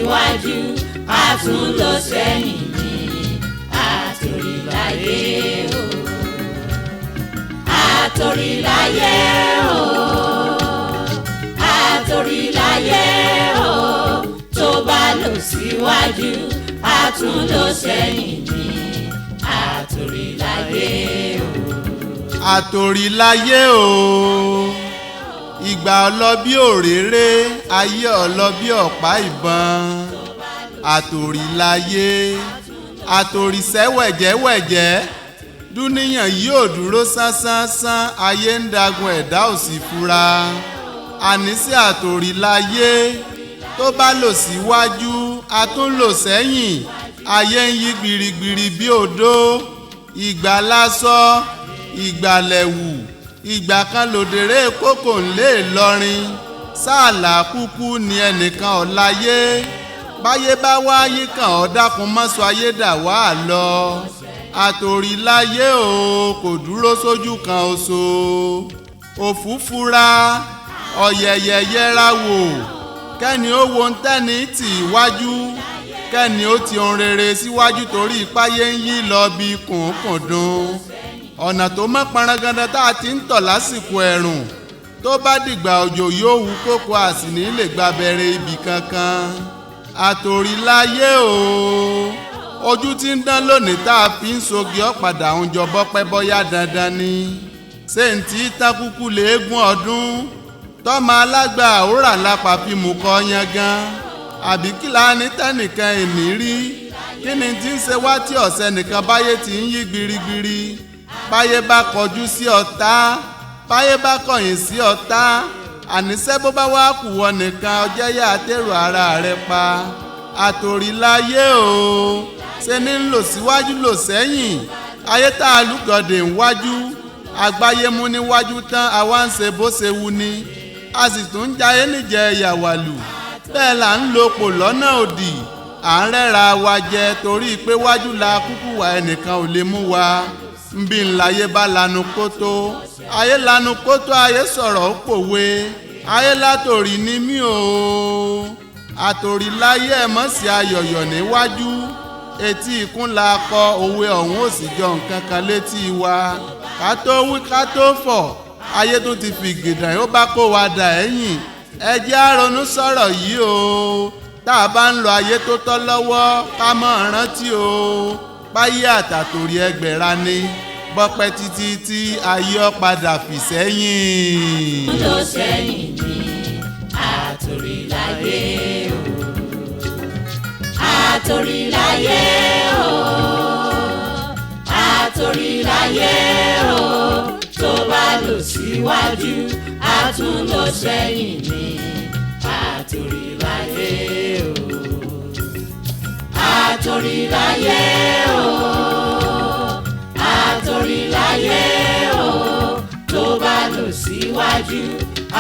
síwájú a tún lọ sẹ́yìn ní Atorilaye o. Atorilaye o. Atorilaye o. Tó bá lọ síwájú a tún lọ sẹ́yìn ní Atorilaye o. Atorilaye o. Ìgbà ọlọ bí òréré, ayé ọlọ bí ọ̀pá ìbọn. Atorilaye, àtòrìṣẹ́ wẹ̀jẹ́wẹ̀jẹ́, dúníyàn yóò dúró sánsánsánsán, ayé ń dagun ẹ̀dá ò sì fura. Àníṣe Atorilaye, tó bá lọ síwájú a tún lọ sẹ́yìn, ayé ń yí gbirigbiri bí odó. Ìgbà lásọ, ìgbà lẹ̀wù, ìgbà kan lòdèrè kókò ńlé Ìlọrin, sáàlà kúkú ni ẹnìkan ọ̀láyé. Báyé bá wá yí kàn ọ́ dákun mọ́sọ ayé dà wá lọ. Atorilaye o, kò dúró sójú kan oṣù. Òfúfura ọ̀yẹ̀yẹ̀ yẹra wò, kẹ́ni ó wo ń tẹ́ni tì wájú, kẹ́ni ó ti ohun rere síwájú torí ipáyé ń yí lọ bí kùnkùndùn. Ọ̀nà tó mọ́ paranganda tá a ti ń tọ̀ lásìkò ẹ̀rùn, tó bá dìgbà òjò yóò wú kókó àsìní lè gbàbẹ̀rẹ̀ ibì kankan. Atorilaye o, ojú tí ń dán lónìí tá a fi ń sogi ọ̀padà ń jọ bọ́pẹ́ bọ́yá dandan ni. Ṣé ń tí tákúkú léegun ọdún tọ́mọ alágbà àwòrán lápá fi mú kọ́ yangan, àbí kìlá ní tẹ́nìkan èní rí. Kí ni tí ń ṣe wá tí ọ̀sẹ̀ nìkan báyé ti ń yí gbirigbiri? Báyé bá kọjú sí ọ̀tá, báyé bá kọ̀yìn sí ọ̀tá, àníṣe bó bá wá kù wọ nìkan ọjẹ́ yá àtẹ̀rù ara rẹ pa. Atorilaye o, ṣe ní ń lọ síwájú lọ sẹ́yìn, ayé tá a lúgọ̀dẹ̀ ń wájú, àgbáyé mú níwájú tán àwa ń ṣe bó ṣe wù ni, a sì tún ń jayé níjẹ ìyàwálù. Bẹ́ẹ̀ là ń lo pò lọ́nà òdì, à ń rẹ́ra wa jẹ torí pé wájú la kúkú wà ẹnìkan ò lè mú wa. Nbí ńláyé bá lanu kótó, ayé lanu kótó, ayé sọ̀rọ̀ ó pòwe, ayé látòrí ní mí o. Atorilaye ẹ̀ mọ̀ sí ayọ̀yọ̀ níwájú, etí ikún la kọ òwe ọ̀hún ò sì jọ nǹkan kan létí wa. Ká tó wí ká tó fọ̀, ayé tó ti fi gìdàn ó bá kó wa dà ẹ̀yìn. Ẹ jẹ́ á ronú sọ̀rọ̀ yìí o, tá a bá ń lo ayé tó tọ́ lọ́wọ́ ká mọ̀ rántí o. Báyé àtàtòrí ẹgbẹ̀ra ni, bọ́pẹ́ títí tí ayé ọ padà fì sẹ́yìn. Lọ sẹ́yìn ní Atorilaye o. Atorilaye o. Atorilaye o. Tó bá lọ síwájú a tún lọ sẹ́yìn ní Atorilaye o. Atorilaye o. Atorilaye o. Tó bá lọ síwájú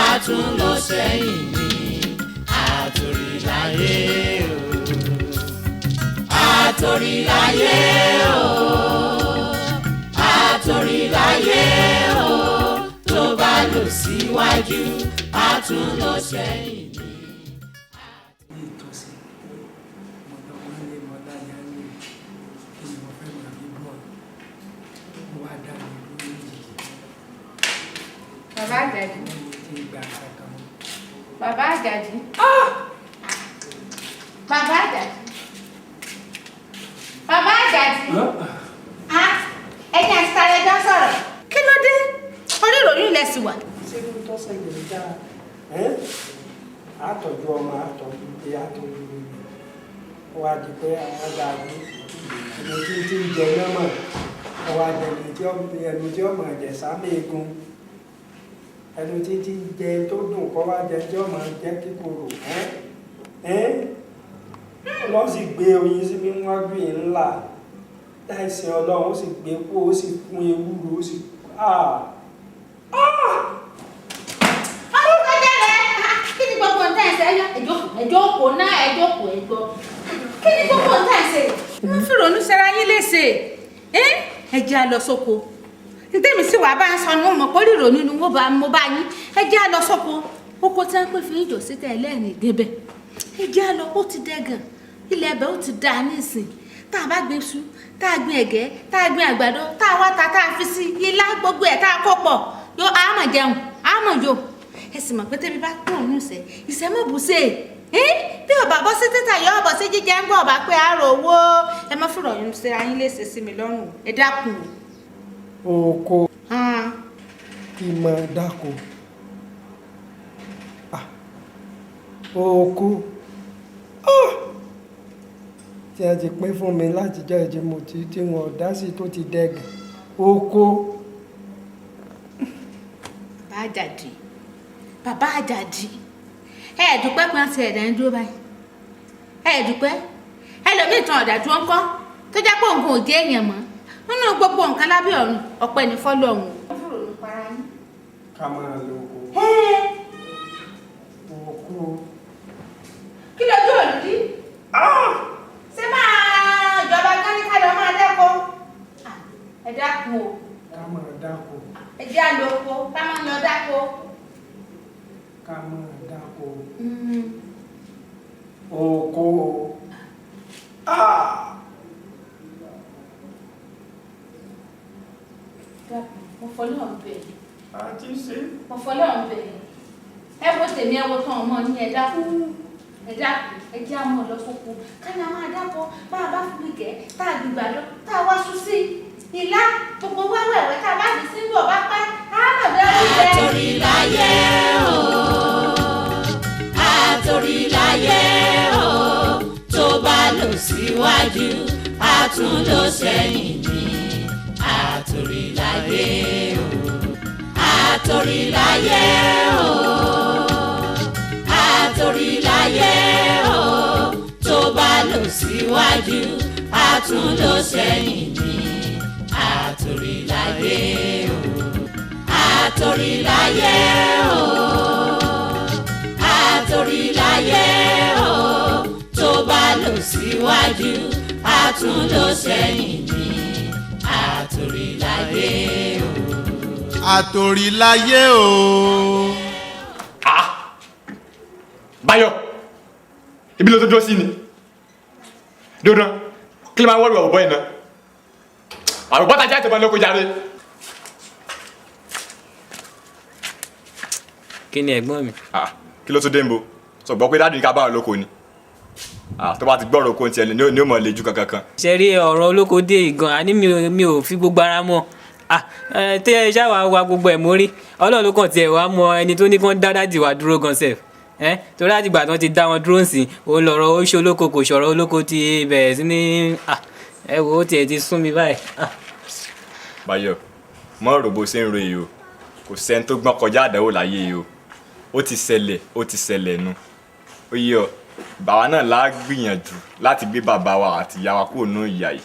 a tún lọ sẹ́yìn ní Atorilaye o. Atorilaye o. Atorilaye o. Tó bá lọ síwájú a tún lọ sẹ́yìn ní. Bàbá Àjàjì. Bàbá Àjàjì. Bàbá Àjàjì. Bàbá Àjàjì. Ẹ̀yin àti tààrẹ jọ sọ̀rọ̀. Kí ló dé? Orí ìròyìn ilẹ̀ sì wà. Ṣé ló tọ́ sẹ́yìn lè dára? Àtọ̀jú ọmọ àtọ̀jú pé àtọ̀jú wa di pé àwọn àgbàgbé ẹni tí ń jẹ náà ọwọ́ àjẹ̀lẹ̀ ẹni tí ọmọ ẹ̀jẹ̀ sábẹ́ egun ẹni tí ń jẹ tó dùn kọ́ wá jẹ tí ọmọ jẹ́ kíkorò lọ́ sì gbé oyin sí bí wọ́n gbé ńlá láìsí Ọlọ́run ó sì gbé kó ó sì fún ewúro ó sì Kí ni gbogbo ń tẹ̀ ṣe? Ẹjọ́ kò náà ẹjọ́ kò ẹgbọ́. Kí ni gbogbo ń tẹ̀ ṣe? Wọ́n fi ronú sẹ́ra yín léṣe. Ẹ jẹ́ a lọ sóko. Ntẹ́mi sì wà bá ń sọ ni wọ́n mọ̀ pé orí ìrònú ni mo bá yín. Ẹ jẹ́ a lọ sóko. Oko tí wọ́n pè fún ìjọ sí tẹ̀ lẹ́ẹ̀ni débẹ̀. ìjà lọ ó ti dẹ́gàn ilẹ̀ ẹ̀bẹ̀ ó ti dà nísìn tá a bá gbé iṣu tá a gbin ẹ̀gẹ́ tá a gbin àgbàdo tá a wá ta tá a fi sí ilá gbogbo ẹ̀ tá a kó pọ̀ yóò àmọ̀ jẹun àmọ̀ yò ẹ sì mọ̀ pé tẹ́bí bá kúrò ní ìṣẹ́ mọ̀ bù ṣe bí ọba bọ́ sí títà yọ ọbọ̀ sí jíjẹ ń bọ̀ ọba pé àárò owó ẹ má fúrọ̀ yín ṣe ayín léṣe sí mi lọ́rùn ẹ dákun. oko kí n máa dáko oko tí a ti pín fún mi láti jẹ́ ìjìmọ̀tì tí wọ́n dá sí tó ti dẹ́gàn oko. Bàbá Àjàdí ẹ dúpẹ́ pé wọ́n ti ẹ̀dá ń dúró báyìí ẹ dúpẹ́ ẹlòmíì tán ọ̀dà tó ń kọ́ tó jẹ́ pé òun kò jẹ́ èèyàn mọ́ nínú gbogbo nǹkan lábẹ́ ọ̀run ọ̀pẹ ní fọ́lọ́run. ká máa lo oko. oko. kí lójú òlùdí ṣé máa ìjọba káníkà lọ máa dẹ́kọ̀ ẹ dákun o. ká máa dáko. ẹ jẹ́ àlòkò ká máa lọ dáko. ká máa dáko. oko. mo fọlọ́run bẹ̀. a ti ṣe. mo fọlọ́run bẹ̀. ẹ wo tèmi ẹ wo tán ọmọ ní ẹ dákun ẹ jẹ́ àmọ́ lọ sóko káyọ̀ máa dáko bá a bá fún mi gẹ̀ tá a gbìgbà lọ tá a wá sùn sí ìlà gbogbo wẹ́wẹ́wẹ́ tá a bá fi sínú ọ̀bá pẹ́ á mọ̀ bẹ́ẹ̀ ló jẹ́. Atorilaye o Atorilaye o tó bá lọ síwájú a tún lọ sẹ́yìn ní Atorilaye o Atorilaye o Atorilaye o tó bá lọ síwájú a tún lọ sẹ́yìn ní Atorilaye o Atorilaye o Atorilaye o tó bá lọ síwájú a tún lọ sẹ́yìn ní Atorilaye o. Atorilaye o. Báyọ̀ ibi ló tó dúró sí ni dandan kí ló máa ń wọ́rù ọ̀bọ̀ yìí náà àrùn bọ́tà jẹ́ àtẹ̀bọ́n lóko jáde. Kí ni ẹ̀gbọ́n mi? Kí ló tún dé ń bo sọ gbọ́ pé dáàdì ní ká bá wọn lóko ni tó bá ti gbọ́rọ̀ oko tiẹ̀ ní ó mọ̀ lè ju kankan. ṣe rí ọ̀rọ̀ olóko dé gan àní mi ò fi gbogbo ara mọ́ tí ẹ ṣáà wá gbogbo ẹ̀ mórí Ọlọ́run ló kàn tiẹ̀ wá mọ ẹni tó ní kán dá dáàdì wá dúró gan sef torí àtìgbà tí wọ́n ti dá wọn dúró sí òun lọ̀rọ̀ ó ṣe olóko kò ṣọ̀rọ̀ olóko ti bẹ̀rẹ̀ sí ní ẹ wo ó tiẹ̀ ti sún mi báyìí. Báyọ̀ mọ́ rògbò ṣe ń ro èyí o kò sẹ́ni tó gbọ́n kọjá àdánwò láyé yìí o ó ti ṣẹlẹ̀ nu ó yé ọ bàbá náà lá gbìyànjú láti gbé bàbá wa àti ìyá wa kúrò nínú ìyà yìí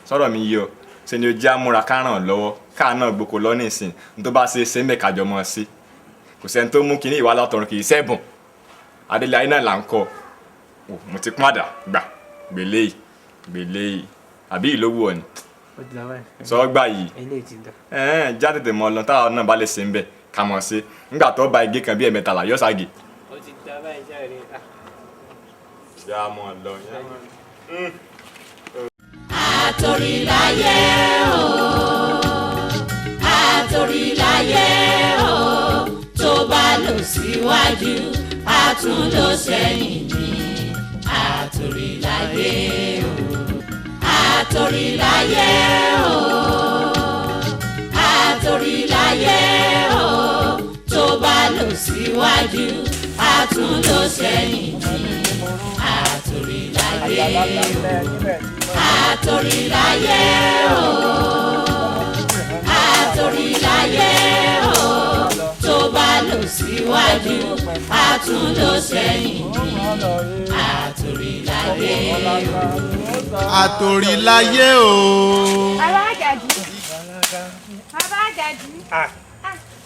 sọ̀rọ̀ mi yé ọ ṣe ni o jẹ́ àmúra ká ràn ọ́ lọ́wọ́ káà náà gboko lọ nísìn ní tó bá ṣe ń bẹ̀ kájọ mọ́ ọ sí kò sẹ́ni tó mú kinní ìwà látọ̀run kì í ṣẹ́bùn Adélayé náà là ń kọ́ mo ti pàdà gbèlè yìí àbí ìlówó ọ ni sọ gbà yìí já tètè mọ lọ táwọn náà bá lè ṣe ń bẹ̀ ká mọ̀ sí nígbà tó bá igé kan bí ẹ̀mẹ́tàlá yọ ságè. ó ti dá báyìí jáde. yá mọ̀ lọ yá. Atorilaye o Atorilaye o tó bá lọ síwájú a tún lọ sẹ́yìn ní Atorilaye o Atorilaye o Atorilaye o tó bá lọ síwájú a tún lọ sẹ́yìn ní Atorilaye o. Atorilaye o Atorilaye o tó bá lọ síwájú a tún lọ sẹ́yìn ní Atorilaye o. Atorilaye o. Bàbá Àjàdí Bàbá Àjàdí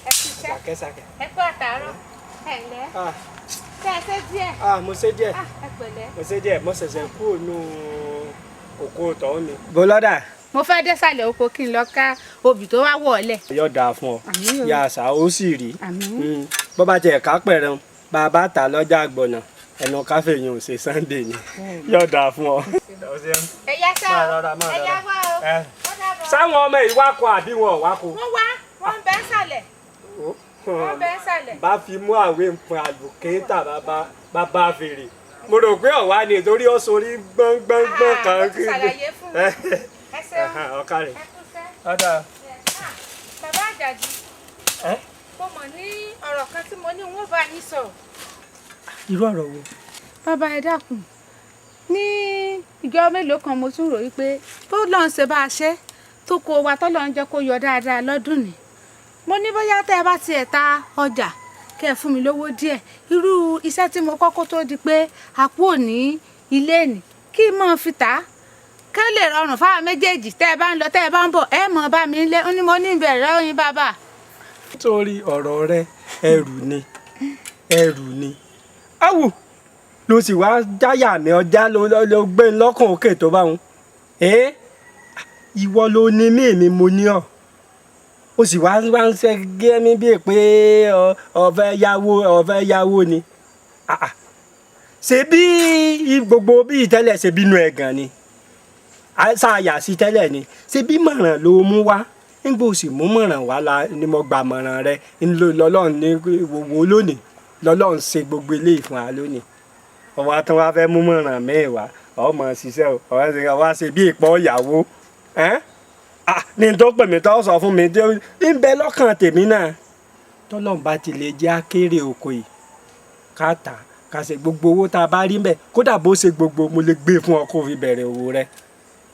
ẹ kú iṣẹ́ ẹ kú àtàárọ̀ ẹ ǹlẹ́ ṣé ẹ ṣe díẹ̀. mo ṣe díẹ̀ ẹ pẹ̀lẹ́. mo ṣe díẹ̀ mo ṣẹ̀ṣẹ̀ kúrò nù oko tọ̀hún mi. bọ́lọ́dà. mo fẹ́ dé sàlẹ̀ oko kí n lọ ká obì tó wá wọ̀ ọ́lẹ̀. yóò dáa fún ọ Àmín o. yà àṣà ó sì rí Àmín. bó bá tiẹ̀ ká pẹ̀rẹ̀ bá a bá tà lọ́jà àgbọ̀nà ẹnu káfé yìí ò ṣe Sunday ni yóò dáa fún ọ. ẹ̀yà sá o ẹ̀yà wá o. sáwọn ọmọ yìí wá kọ àbí wọn ò wá kọ. wọ́n ń bẹ ń sàlẹ̀. wọ́n ń bẹ ń sàlẹ̀. bá fi mú àwé nǹkan àlùkéńtà bàbá fèrè mo rò pé ọ̀wá ni torí ó sorí gbọ́ngbọ́ngbọ́n kan. ó ti ṣàlàyé fún mi. ẹ ṣeun ọ̀ká rẹ̀. ẹ kú sẹ́. ọ̀dà. bàbá Àjàdí mo mọ̀ ní ọ̀rọ̀ kan tí mo ní wọ́n bá yín sọ̀rọ̀. irú ọ̀rọ̀ wo. bàbá ẹ dákun ní ìjọ mélòó kan mo tún rò wípé tó lọ́n ṣe bá a ṣe tó kó wa tó lọ́n jẹ́ kó yọ dáadáa lọ́dún ni mo ní bóyá tẹ́ ẹ bá tiẹ̀ ta ọjà kẹ́ ẹ fún mi lówó díẹ̀ irú iṣẹ́ tí mo kọ́kọ́ tó di pé àpò ní ilé nì kí n mọ̀ fi tà á ká lè rọrùn fáwọn méjèèjì tẹ́ ẹ bá ń lọ tẹ́ ẹ bá ń bọ̀ ẹ mọ̀ bá mi lé ó ní mo ní ìbẹ̀rẹ̀ oyin bàbá. nítorí ọ̀rọ̀ rẹ ẹrù ni awù ló sì wá jáyà mi ọjà ló gbé lọ́kàn òkè tó bá wọn ìwọ ló ní mí èmi mo ní ọ ó sì wá ń ṣe gẹ́mí bíi pé ọ̀fẹ́ yáwó ni ṣe bí gbogbo bíi tẹ́lẹ̀ ṣe bínú ẹ̀gàn ni ṣáàyà sí tẹ́lẹ̀ ni ṣe bí mọ̀ràn ló mú wá nígbà ó sì mú mọ̀ràn wá ni mo gba mọ̀ràn rẹ lọ́lọ́run ní wo lónìí lọ́lọ́run ṣe gbogbo eléyìí fún wa lónìí ọwọ́ tí wọ́n fẹ́ mú mọ̀ràn mẹ́wàá ọmọ ṣiṣẹ́ ọwọ́ ṣe bí ìpọ́ ìyàwó ní tó pè mí tó sọ fún mi ń bẹ lọ́kàn tèmi náà tọ́lọ́run bá ti lè jẹ́ akéré oko yìí ká tà ká ṣe gbogbo owó tá a bá rí mbẹ kódà bó ṣe gbogbo mo lè gbé fún ọ kó fi bẹ̀rẹ̀ òwò rẹ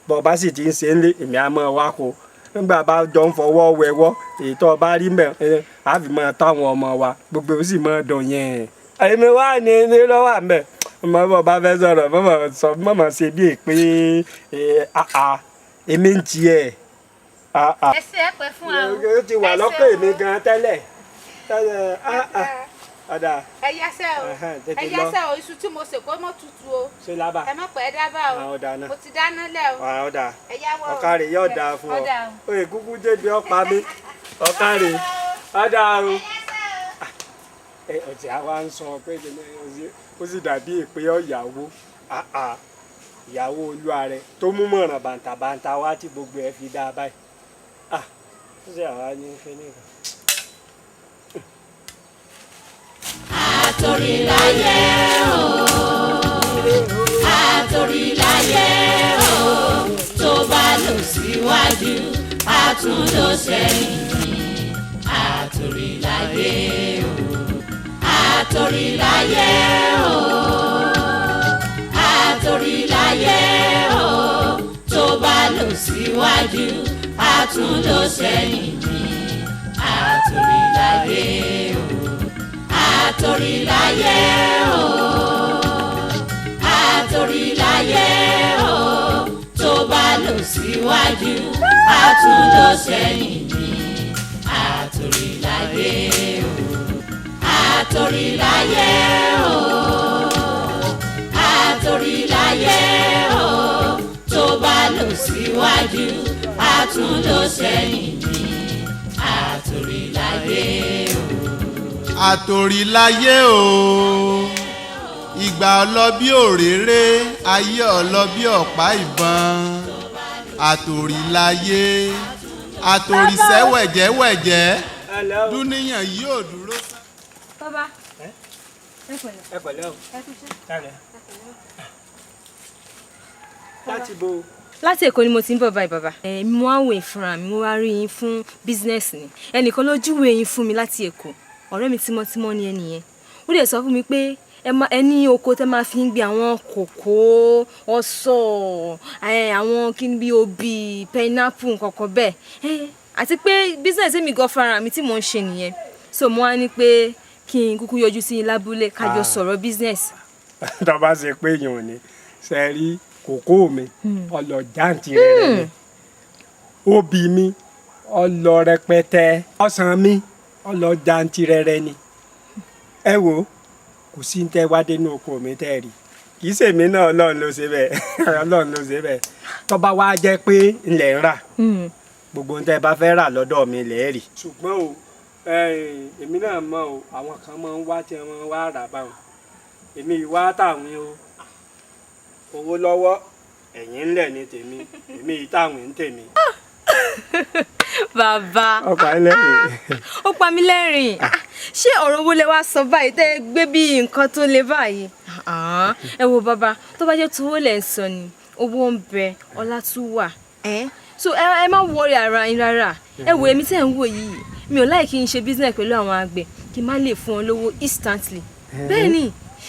bọ́ bá sì ti ń ṣe ń lé èmi á mọ̀ wá kó nígbà bá jọ ń fọwọ́ wẹwọ́ èyí tó bá rí mbẹ á fi mọ táwọn ọmọ wa gbogbo ó sì mọ dùn yẹn èmi wá ní lọ́wọ́ àmbẹ̀ ọmọ bá fẹ́ sọ̀rọ̀ mọ̀mọ́ ṣe bí èpè èmi ń tiẹ̀. ẹ ṣe é pẹ́ fún àwọn. ó ti wà lọ́kàn èmi gan tẹ́lẹ̀ ọ̀dà. ẹ yẹsẹ̀ o ẹ yẹsẹ̀ o iṣu tí mo sè kó mọ́ tutù o. ṣe lábà. ẹ má pẹ́ dábàá o mo ti dáná lẹ̀ o. ọ̀dà ẹ yáwọ́ o ọ̀kàrẹ̀ yóò dáa fún ọ oyè kúkú débi ọ̀pá mi ọ̀kàrẹ̀ ọ̀dà o. ọ̀tí àwa ń sọ pé ó sì dàbí ìpè ọ̀yàwó ìyàwó olúwa rẹ tó mú mọ̀ràn bàǹtàbàǹtà wá tí gbogbo ẹ̀ fi dáa báyìí ó sì àwa ní kíní kan. Atorilaye o Atorilaye o tó bá lọ síwájú a tún lọ sẹ́yìn Atorilaye o Atorilaye o Atorilaye o tó bá lọ síwájú a tún lọ sẹ́yìn Atorilaye o Atorilaye o Atorilaye o tó bá lọ síwájú a tún lọ sẹ́yìn Atorilaye o Atorilaye o Atorilaye o tó bá lọ síwájú a tún lọ sẹ́yìn Atorilaye o. Atorilaye o ìgbà ọlọ́bí òréré ayé ọlọ́bí ọ̀pá ìbọn Atorilaye àtòrìṣẹ́ wẹ̀jẹ̀wẹ̀jẹ̀ dúníyàn yóò dúró. bàbá ẹ pẹ̀lẹ́ o láti bo. láti Èkó ni mo ti ń bọ̀ báyìí bàbá. mo wá wò ìfúnra mi mo wá rí yín fún bísínẹ́sì ni ẹnìkan ló júwèé yín fún mi láti Èkó ọ̀rẹ́ mi tímọ́tímọ́ ni ẹnìyẹn ó dẹ̀ sọ fún mi pé ẹ ní oko tẹ́ máa fi ń gbé àwọn kòkó ọsàn àwọn kíni bí obì pineapple nǹkankan bẹ́ẹ̀ àti pé bísínẹ́sì mi gan fara mi tí mò ń ṣe nìyẹn so mo wá ní pé kí n kúkú yọjú sí yín lábúlé kájọ sọ̀rọ̀ bísínẹ́sì. tó bá ṣe pé èèyàn ni ṣe rí kòkó mi ọlọ jáǹtì rẹ ni obì mi ọlọ rẹpẹtẹ ọsàn mi ọlọ jáǹtì rẹ ni ẹ wo kò sí ń tẹ́ wá dénú oko mi tẹ́ rí kì í ṣèmi náà ọlọ́run ló ṣe bẹ́ẹ̀ ọlọ́run ló ṣe bẹ́ẹ̀ tó bá wá jẹ́ pé ilẹ̀ ń rà gbogbo ń tẹ́ bá fẹ́ rà lọ́dọ̀ mi lẹ̀ rí. ṣùgbọ́n o èmi náà mọ̀ o àwọn kan máa ń wá tí wọ́n wá rà báwọn èmi ìwà táwọn o owó lọ́wọ́ ẹ̀yìn ńlẹ̀ ní tèmi èmi ìtàwọn ń tèmi. bàbá ó pa mí lẹ́rìn. ó pa mí lẹ́rìn ṣé ọ̀rọ̀ owó lẹ wá sọ báyìí tẹ́ gbé bí nǹkan tó le báyìí. ẹ wo bàbá tó bá jẹ́ tówó lẹ̀ ń sọ ni owó ń bẹ ọlá tún wà so ẹ má worry ara yín rárá ẹ wo èmi tẹ́ ń wò yìí mi ò láì kí n ṣe business pẹ̀lú àwọn àgbẹ̀ kí n má lè fún wọn lówó instantly bẹ́ẹ̀ ni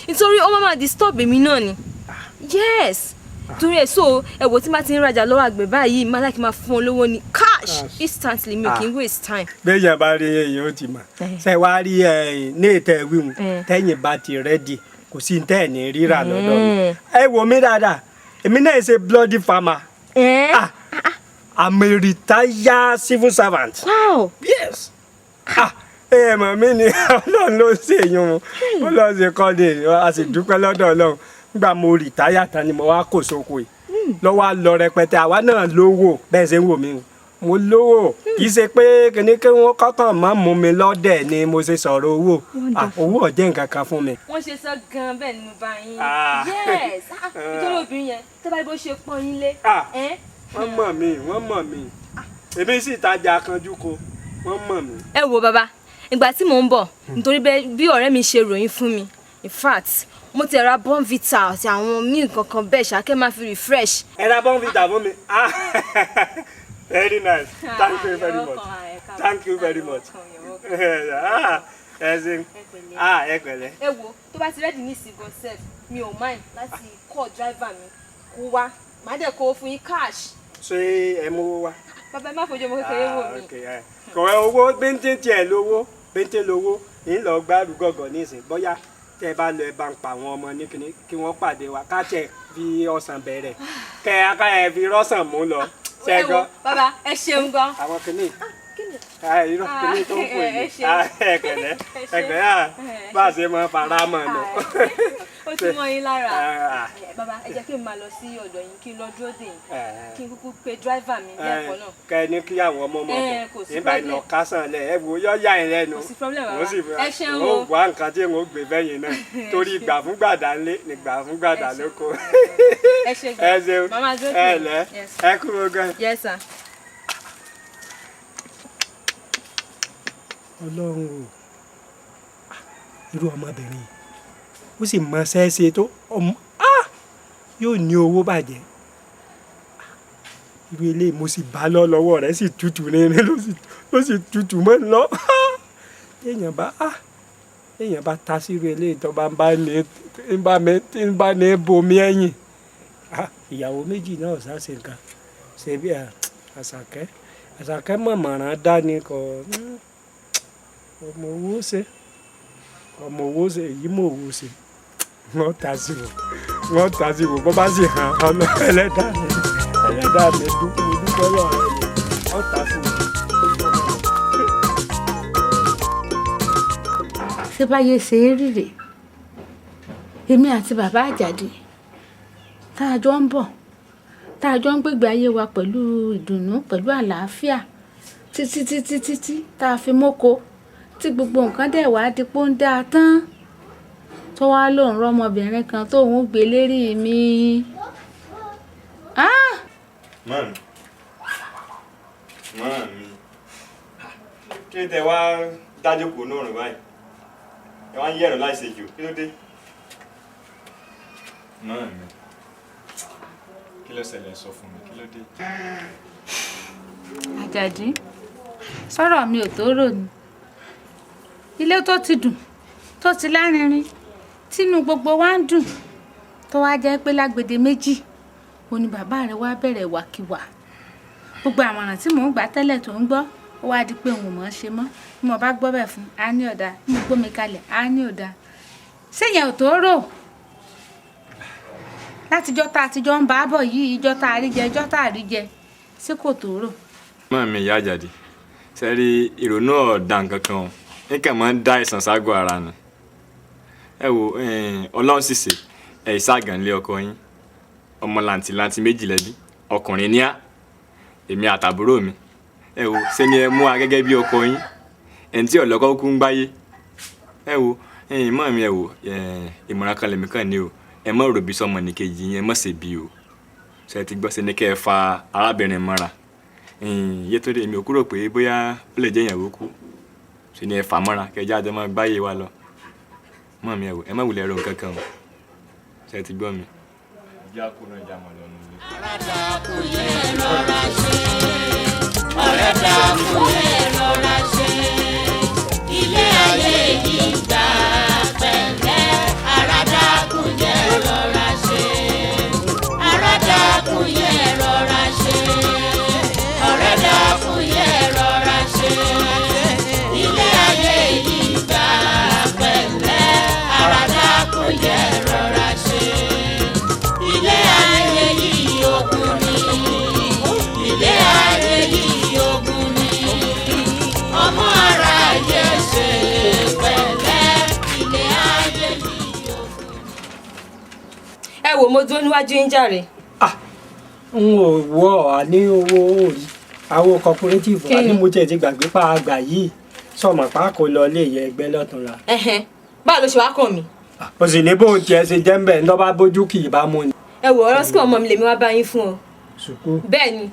nítorí ó máa disturb èmi náà ni yes torí ẹ so ẹ wò tí má ti ń rajà lọ́wọ́ àgbẹ̀ báyìí má láì kí n máa fún wọn lówó ní cash instantly mi ò kí n waste time. béèyàn bá rí èèyàn ó ti mà ṣe wá rí ní ètò ìwíhùn tẹ́yìn bá ti rẹ́dì kò sí tẹ́ ẹ̀ ní rírà lọ́dọ̀ mi ẹ wò mí dáadáa èmi náà ṣe bloody farmer. I'm a retired civil servant. Wow. Yes. Mọ̀ mí ni Ọlọ́run ló ṣe èèyàn ó lọ ṣe kọ́ni a sì dúpẹ́ lọ́dọ̀ Ọlọ́run nígbà mo rìtáyà tán ni mo wá kò sóko yìí lọ́wọ́ lọ rẹpẹtẹ àwa náà lówó bẹ́ẹ̀ ṣe ń wò mí mo lówó kì í ṣe pé kíní kí wọ́n kọ́kàn má mú mi lọ́dẹ̀ ni mo ṣe sọ̀rọ̀ owó owó ọ̀jẹ̀ nǹkan kan fún mi. wọ́n ṣe sọ gan-an bẹ́ẹ̀ ni mo bá yín yes nítorí obìnrin yẹn tó bá bó ṣe pọ́n yín lé. wọ́n mọ̀ mí èmi sì tajà kanjú ko wọ́n mọ̀ mí. ẹ wo bàbá ìgbà tí mò ń bọ̀ nítorí bí ọ̀rẹ́ mi ṣe ròyìn fún mi in fact mo ti ra Bonvita àti àwọn míì kankan bẹ́ẹ̀ ṣáké máa fi refresh. ẹ ra Bonvita fún mi very nice thank you very much thank you very much ẹ ṣe ẹ pẹ̀lẹ́. ẹ wo tó bá ti rẹ́dì ní ìsìnkú sef mi ò mind láti call driver mi kó wá màá dẹ̀ kó fún yín cash. ṣé ẹ mówó wá. bàbá ẹ má fojú ọmọ kékeré wò mí. kọ̀wé owó bíntín tiẹ̀ lówó bíntín lówó ń lọ gbárù gọ̀gọ̀ nísìn bóyá tẹ́ bá lọ ẹ bá ń pa àwọn ọmọ ní kíní kí wọ́n pàdé wa ká tẹ̀ fi ọ̀sán bẹ̀rẹ̀ kẹ́ ẹ fi rọ́sàn mú lọ. ẹ wo bàbá ẹ ṣeun gan. àwọn kíní irọ́ kíní tó ń pò yìí ẹ̀kẹ̀lẹ́ bá a ṣe mọ fara mọ́ lọ. ó ti mọ yín lára bàbá ẹ jẹ́ kí n máa lọ sí ọ̀dọ̀ yín kí n lọ dúró dè yín kí n kúkú pe dráìvà mi lẹ́ẹ̀kan náà. ká ẹ ní kí àwọn ọmọ ọmọ bọ̀ nígbà iná kásán lẹ̀ ẹ wo yọ yá ẹ lẹ́nu. kò sí problem bàbá ẹ ṣeun o. ó wá nǹkan tí n ó gbé bẹ́yìn náà torí ìgbà fún gbàdá ńlé nígbà fún gbàdá lóko. ẹ ṣe gan màmá dúró dè yín ẹ kúrò gan. yes sir. Ọlọ́run o irú ọmọbìnrin ó sì mọ ṣẹ́ṣe tó yóò ní owó bàjẹ́ irú ilé mo sì bá lọ lọ́wọ́ rẹ̀ sì tutù rinrin ló sì tutù mọ́ lọ èèyàn bá ta sí irú ilé tó bá ń bá ní bomi ẹ̀yìn ìyàwó méjì náà ṣàṣe nǹkan ṣe bí Àṣàkẹ́ mọ̀mọ̀ràn dání kọ́ ọmọ owó ṣe èyí mọ̀ owó ṣe wọ́n ta sí wò bọ́ bá sì hàn ọ̀nà ẹlẹ́dàá mi dúpẹ́ lọ́wọ́ rẹ̀ wọ́n ta sí wò. ṣé báyé ṣe é rí rèé èmi àti bàbá Àjàdí tá a jọ ń bọ̀ tá a jọ ń gbégbé ayé wa pẹ̀lú ìdùnnú pẹ̀lú àlàáfíà títí tá a fi móko tí gbogbo nǹkan dẹ̀ wá di pó ń dáa tán tó wá lóun rọ́mọbìnrin kan tóun gbé lérí mi. Mami kí ló tẹ wá dájú kò náà rìn báyìí ẹ wá ń yẹ̀rọ láì ṣe jù kí ló dé. Mami kí ló ṣẹlẹ̀ sọ fún mi kí ló dé. Àjàdí sọ̀rọ̀ mi ò tó rò ní ilé tó ti dùn tó ti lárinrin tínú gbogbo wa ń dùn tó wá jẹ́ pé lágbèdè méjì ó ní bàbá rẹ̀ wá bẹ̀rẹ̀ wàkiwà gbogbo àmọ̀ràn tí mò ń gbà tẹ́lẹ̀ tó ń gbọ́ ó wá di pé òun mọ̀ ọ́n ṣe mọ́ bí mo bá gbọ́ bẹ̀ fún á ní ọ̀dà bí mo gbómi kalẹ̀ á ní ọ̀dà séyẹn ò tó rò látijọ́ tá àtijọ́ ń bá bọ̀ yìí ìjọ́ tá a rí jẹ ìjọ́ tá a rí jẹ sí kò tó rò. Mami ìyá Àjàdí sẹ́rí ìrònú ọ̀dà nǹkan kan o nǹkan máa ń dá ìsàn ságọ́ ara ni ẹ wo Ọlọ́run sì ṣe ẹ̀ ìságànlé ọkọ yín ọmọ làǹtìlanti méjì lẹ́bí ọkùnrin ní á èmi àtàbúrò mi ẹ wo ṣe ni ẹ mú wa gẹ́gẹ́ bí ọkọ yín ẹni tí ọ̀lọ́kọ́ kú ń gbáyé ẹ wo mọ́ mi ẹ̀ wò ìmọ̀ràn kan lèmi kàn ní o ẹ mọ̀ rò bí sọmọ nìkejì yẹn mọ̀ ṣe bí o ṣe ti gbọ́ sí ni kẹ́ ẹ fa arábìnrin mọ́ra iye tó dé èmi ò kúrò pé bóyá ó lè jẹ́ ìyàwó kú ṣe ni ẹ fà mọ́ra kẹ́ ẹ jáde mọ́ gbáyé wa lọ mọ́ mi ẹ̀ wò ẹ má wulẹ̀ ro nǹkan kan o ṣe ti gbọ́ mi. ìjà kúrò ìjà mọ̀ lọ́nu ilé. ọ̀rẹ́ dàkún yẹ rọra ṣe ilé ayé yìí gbà pẹ̀lẹ́ ara dàkún yẹ rọra ṣe ara dàkún yẹ rọra ṣe ọ̀rẹ́ dàkún yẹ rọra ṣe ilé ayé yìí gbà pẹ̀lẹ́ ara dàkún yẹ rọra ṣe ilé ayé yìí ogun ni ilé ayé yìí ogun ni ọmọ ara ayé ṣe pẹ̀lẹ́ ilé ayé yìí ogun ni. ẹ wò mo dúró níwájú yín jàre. n ò wọ àní owó orí àwọn cooperative àní mo tiẹ̀ ti gbàgbé pa àgbà yìí sọmọ pa kò lọ ilé ìyẹn ẹgbẹ́ lọ́tùnla. báwo ló ṣe wá kàn mí. o sì ní bóun tiẹ̀ ṣe jẹ́ ń bẹ̀ ń lọ́ bá bójú kì í bá mú ni. ẹ wò ọ̀rọ̀ síkú ọmọ mi lèmi wá bá yín fún ọ. sùkú. bẹ́ẹ̀ ni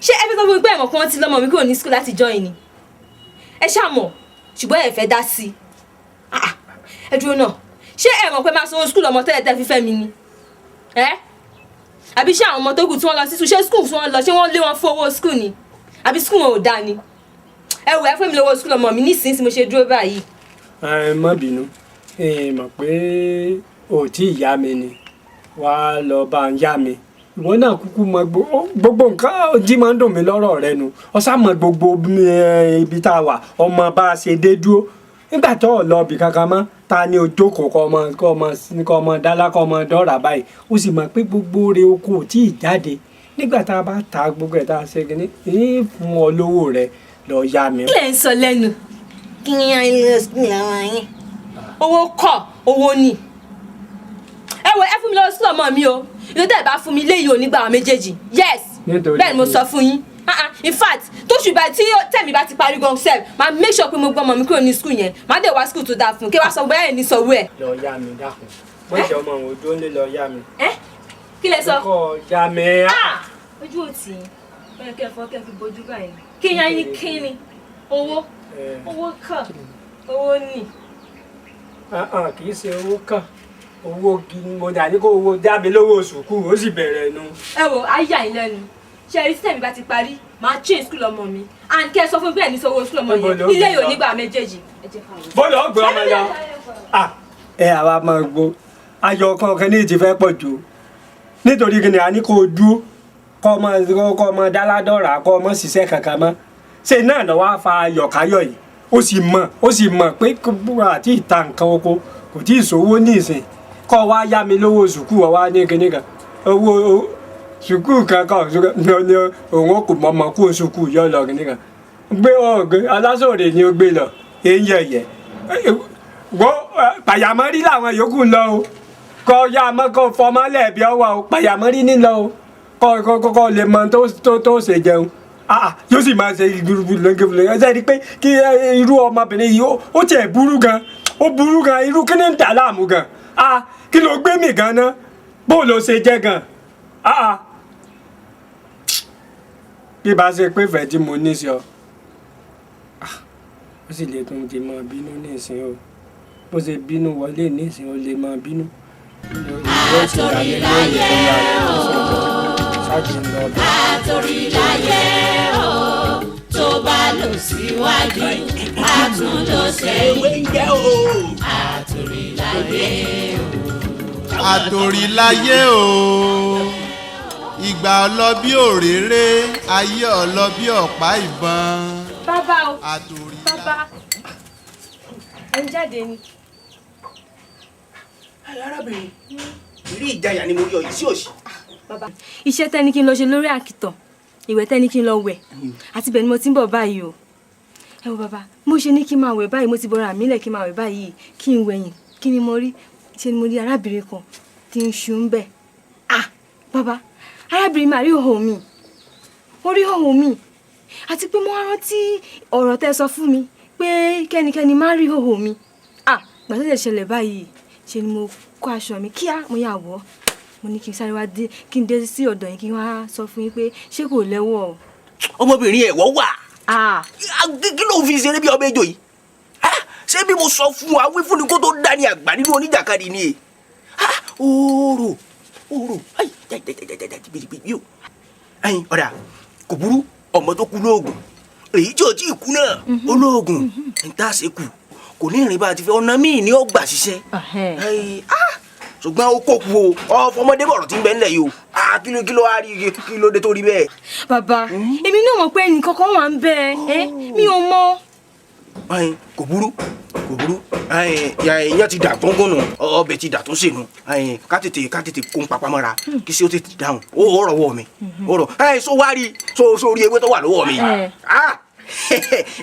ṣé ẹ fẹ́ sọ fún mi pé ẹ̀mọ̀ kan ti lọ́mọ mi kúrò ní skul láti join ni ẹ ṣàmọ̀ ṣùgbọ́n ẹ fẹ́ dá sí i ẹ dúró náà ṣé ẹ mọ̀ pé máa sanwó skul ọmọ tẹ́lẹ̀ tẹ́ fífẹ́ mi ni àbí ṣé àwọn ọmọ tó kù tí wọ́n lọ sí ṣé skul tí wọ́n lọ ṣé wọ́n lé wọn fún owó skul ni àbí skul wọn ò dáa ni ẹ wò ẹ fún mi lówó skul ọmọ mi nísìnyí tí mo ṣe dúró báyìí. ẹ má bínú mọ̀ pé ò tí ì yá mi ni wàá lọ bá ń yá mi ìwọ náà kúkú mọ gbogbo nǹkan jí máa ń dùn mí lọ́rọ̀ rẹ nu ọ̀sá mọ gbogbo ibi tá a wà ọmọ bá a ṣe dé dúró nígbà tó ọ̀ lọ ibì kankan mọ́ ta ni ojókòó kọ́ ọmọ dálá kọ́ ọmọ dọ́ra báyìí ó sì mọ̀ pé gbogbo rẹ oko ò tí ì jáde nígbà tá a bá ta gbogbo ẹ̀ tá a ṣe kínní ní fún ọ lówó rẹ lọ yá mi. kí lẹ̀ ń sọ lẹ́nu kí ni ilé skul àwọn yín owó kọ́ owó ni ẹ wò ẹ fún mi lọ́wọ́ sí ọmọ mi o ìlú tẹ̀ bá fún mi léyìí ò ní gbà àwọn méjèèjì yes bẹ́ẹ̀ ni mo sọ fún yín in fact tóṣù bá tí tẹ̀mí bá ti parí gan sef máa make sure pé mo gbọ́ ọmọ mi kúrò ní skul yẹn máa dé wá skul tó dáa fún kí wàá sọ bẹ́ẹ̀ ní sọ wẹ̀. lọ yá mi dákun wọ́n jẹ́ ọmọ òun ojú ó lè lọ yá mi. kí lẹ sọ. kọ́ yá mi. ojú ò tì í bẹ́ẹ̀ kẹfọ́ kẹfì bójú báyìí kí yẹn ní kíni owó kàn owó nì. kì í ṣe owó kàn owó gidi mo dà ní kó owó dá mi lówó sùkúù ó sì bẹ̀rẹ̀ nu. ẹ wo ayé àyìn lẹ́nu ṣe ẹrí sítẹ̀mì bá ti parí máa change school ọmọ mi and kẹ́ ẹ sọ fún bẹ́ẹ̀ ní sọ́wọ́ school ọmọ yẹn ilé yóò nígbà méjèèjì. bọ́ọ̀lù ọgbẹ́ ọmọ lọ. ẹ àwa máa gbó ayọ̀ kankan ní ìtìfẹ́ pọ̀ jù nítorí kí ni a ní kó o dúró kọ́ ọmọ dáládọ́ra kọ́ ọmọ ṣiṣẹ́ kankan mọ́ ṣe náà lọ́wọ́ á fa ayọ̀káyọ̀ yìí ó sì mọ̀ pé búra àti ìta nǹkan oko kò tí ì sówó ní ìsìn kọ́ wá yá mi lówó sùkúù ọwá ní kinní kan owó sùkúù kankan ní òun kò mọ̀ ọmọ kú sùkúù yọ lọ kinní kan gbé ọ̀gbẹ́ alásòrè ni ó gbé lọ èyí yẹ̀yẹ̀ gbọ́ pàyàmọ́rí làwọn yòókù ń lọ o kọ́ ya mọ́ kọ́ fọmọ́lẹ̀ bí ọwọ́ o pàyàmọ́rí nílọ o kọ́ lè mọ tó ṣe jẹun yóò sì máa ṣe gbùrùgbùrù ẹsẹ̀ rí pé kí irú ọmọbìnrin yìí ó tiẹ̀ burú gan irú kí ni ń dà láàmú gan kí ló gbé mi gan ná bó ló ṣe jẹ́ gan bí bá ṣe pé fẹ́ tí mo ní sí ọ ó sì lè tún ti máa bínú nísìnyí o bó ṣe bínú wọlé nísìnyí ó lè máa bínú. Atorilaye Atorilaye o tó bá lọ síwájú àtún lọ sẹ́yìn Atorilaye o ìgbà ọlọ́bí òréré ayé ọlọ́bí ọ̀pá ìbọn. bàbá o bàbá ẹ ń jáde ni. arábìnrin ìrí ìjayà ni mo yọ yìí sí òsì. bàbá iṣẹ́ tẹ́ni kí n lọ ṣe lórí àkìtàn ìwẹ̀ tẹ́ni kí n lọ wẹ̀ àti bẹ́ẹ̀ ni mo ti ń bọ̀ báyìí o. ẹ wo bàbá mo ṣe ní kí n máa wẹ̀ báyìí mo ti bọ́ra mi lẹ̀ kí n máa wẹ̀ báyìí kí n wẹ̀yìn kí ni mo rí ṣe ni mo rí arábìnrin kan tí ń ṣu ń bẹ̀. bàbá arábìnrin máa rí òhò mi ó rí òhò mi àti pé mo rántí ọ̀rọ̀ tẹ́ sọ fún mi pé kẹ́nikẹ́ni má rí òhò mi gbà tó lè ṣẹlẹ̀ báyìí ṣe ni mo kó aṣọ mi kíá mo yà wọ́ mo ní kí n sáré wá dé kí n dé sí ọ̀dọ̀ yín kí n wá sọ fún yín pé ṣé kò lẹ́wọ̀ o. ọmọbìnrin ẹ̀wọ̀ wà kí ló fi ṣeré bí ọmọ ejò yìí ṣé bí mo sọ fún wa wí fún ni kó tó dání àgbà nínú oníjàkadì ni oòrò ayi ọ̀dà kò burú ọmọ tó kú lóògùn èyí tí ò tí ì kú náà olóògùn ń tà ṣe kù kò ní ìrìn bá ti fẹ́ ọ̀nà míì ní ọgbà ṣiṣẹ́ ṣùgbọ́n ó kó ku o ọmọdé bọ̀rọ̀ tí ń bẹ ńlẹ̀ yìí o kí ló wá rí kí ló dé tó rí bẹ́ẹ̀. bàbá èmi náà mọ̀ pé ẹnì kankan wà ń bẹ mi ò mọ̀. kò burú ìyẹn ti dà tó ń gùn nù ọbẹ̀ ti dà tó ń sè nù ká tètè kó ń papá mọ́ra kí sí ó tètè dáhùn ó rọ̀ wọ̀ mi ó rọ̀ so wá rí so rí ewé tó wà lọ́wọ́ mi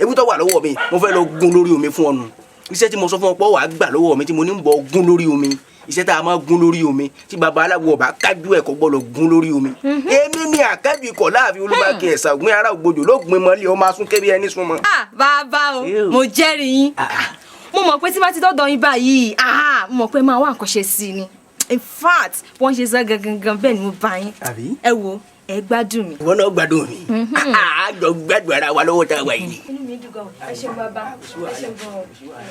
ewé tó wà lọ́wọ́ mi mo fẹ́ lọ gún lórí omi fún ọ nù iṣẹ́ tí mo sọ fún ọ pé wàá gbà lọ́wọ́ mi tí mo ní ń bọ̀ gún lórí omi iṣẹ́ tá a máa gún lórí omi tí baba aláwo ọba kájú ẹ̀ kó gbọ́dọ̀ gún lórí omi èmi ni àkájú ikọ̀ láàfin olúbàkẹ́ ẹ̀sà ògbìn ara ògbójò ló gbin mọ́lẹ̀ ó máa sún kébí ẹni sún mọ́. bàbá o mo jẹ́rìí yín mo mọ̀ pé tí bá ti dọ́dọ̀ yín báyìí mo mọ̀ pé máa wá àkọ́ṣe sí i ni in fact wọ́n ṣe sọ gangan bẹ́ẹ̀ ni mo bá yín ẹ wo ẹ gbádùn mi. ìwọ náà gbádùn mi àjọ gbádùn ara wa lọ́wọ́ tá a wà yìí. inú mi dùn gan ẹ ṣeun bàbá ẹ ṣeun gan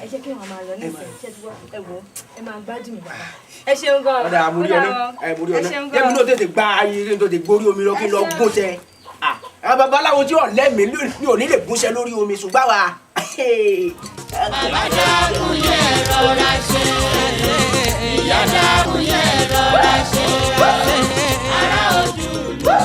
ẹ jẹ́ kí wọn máa lọ nísìnyí ẹ wo ẹ máa gbádùn mi bàbá ẹ ṣeun gan ọ̀dà àmúrí ọ̀nà jẹ́mi náà tètè gba ayé tó tètè gbórí omi lọ kí n lọ gúnṣẹ́ babaláwo tí ò lẹ́mìí mi ò ní lè gúnṣẹ́ lórí omi ṣùgbọ́n wa. bàbá dákun yẹ rọra ṣe ìyá dákun yẹ rọra ṣe ara ojú ló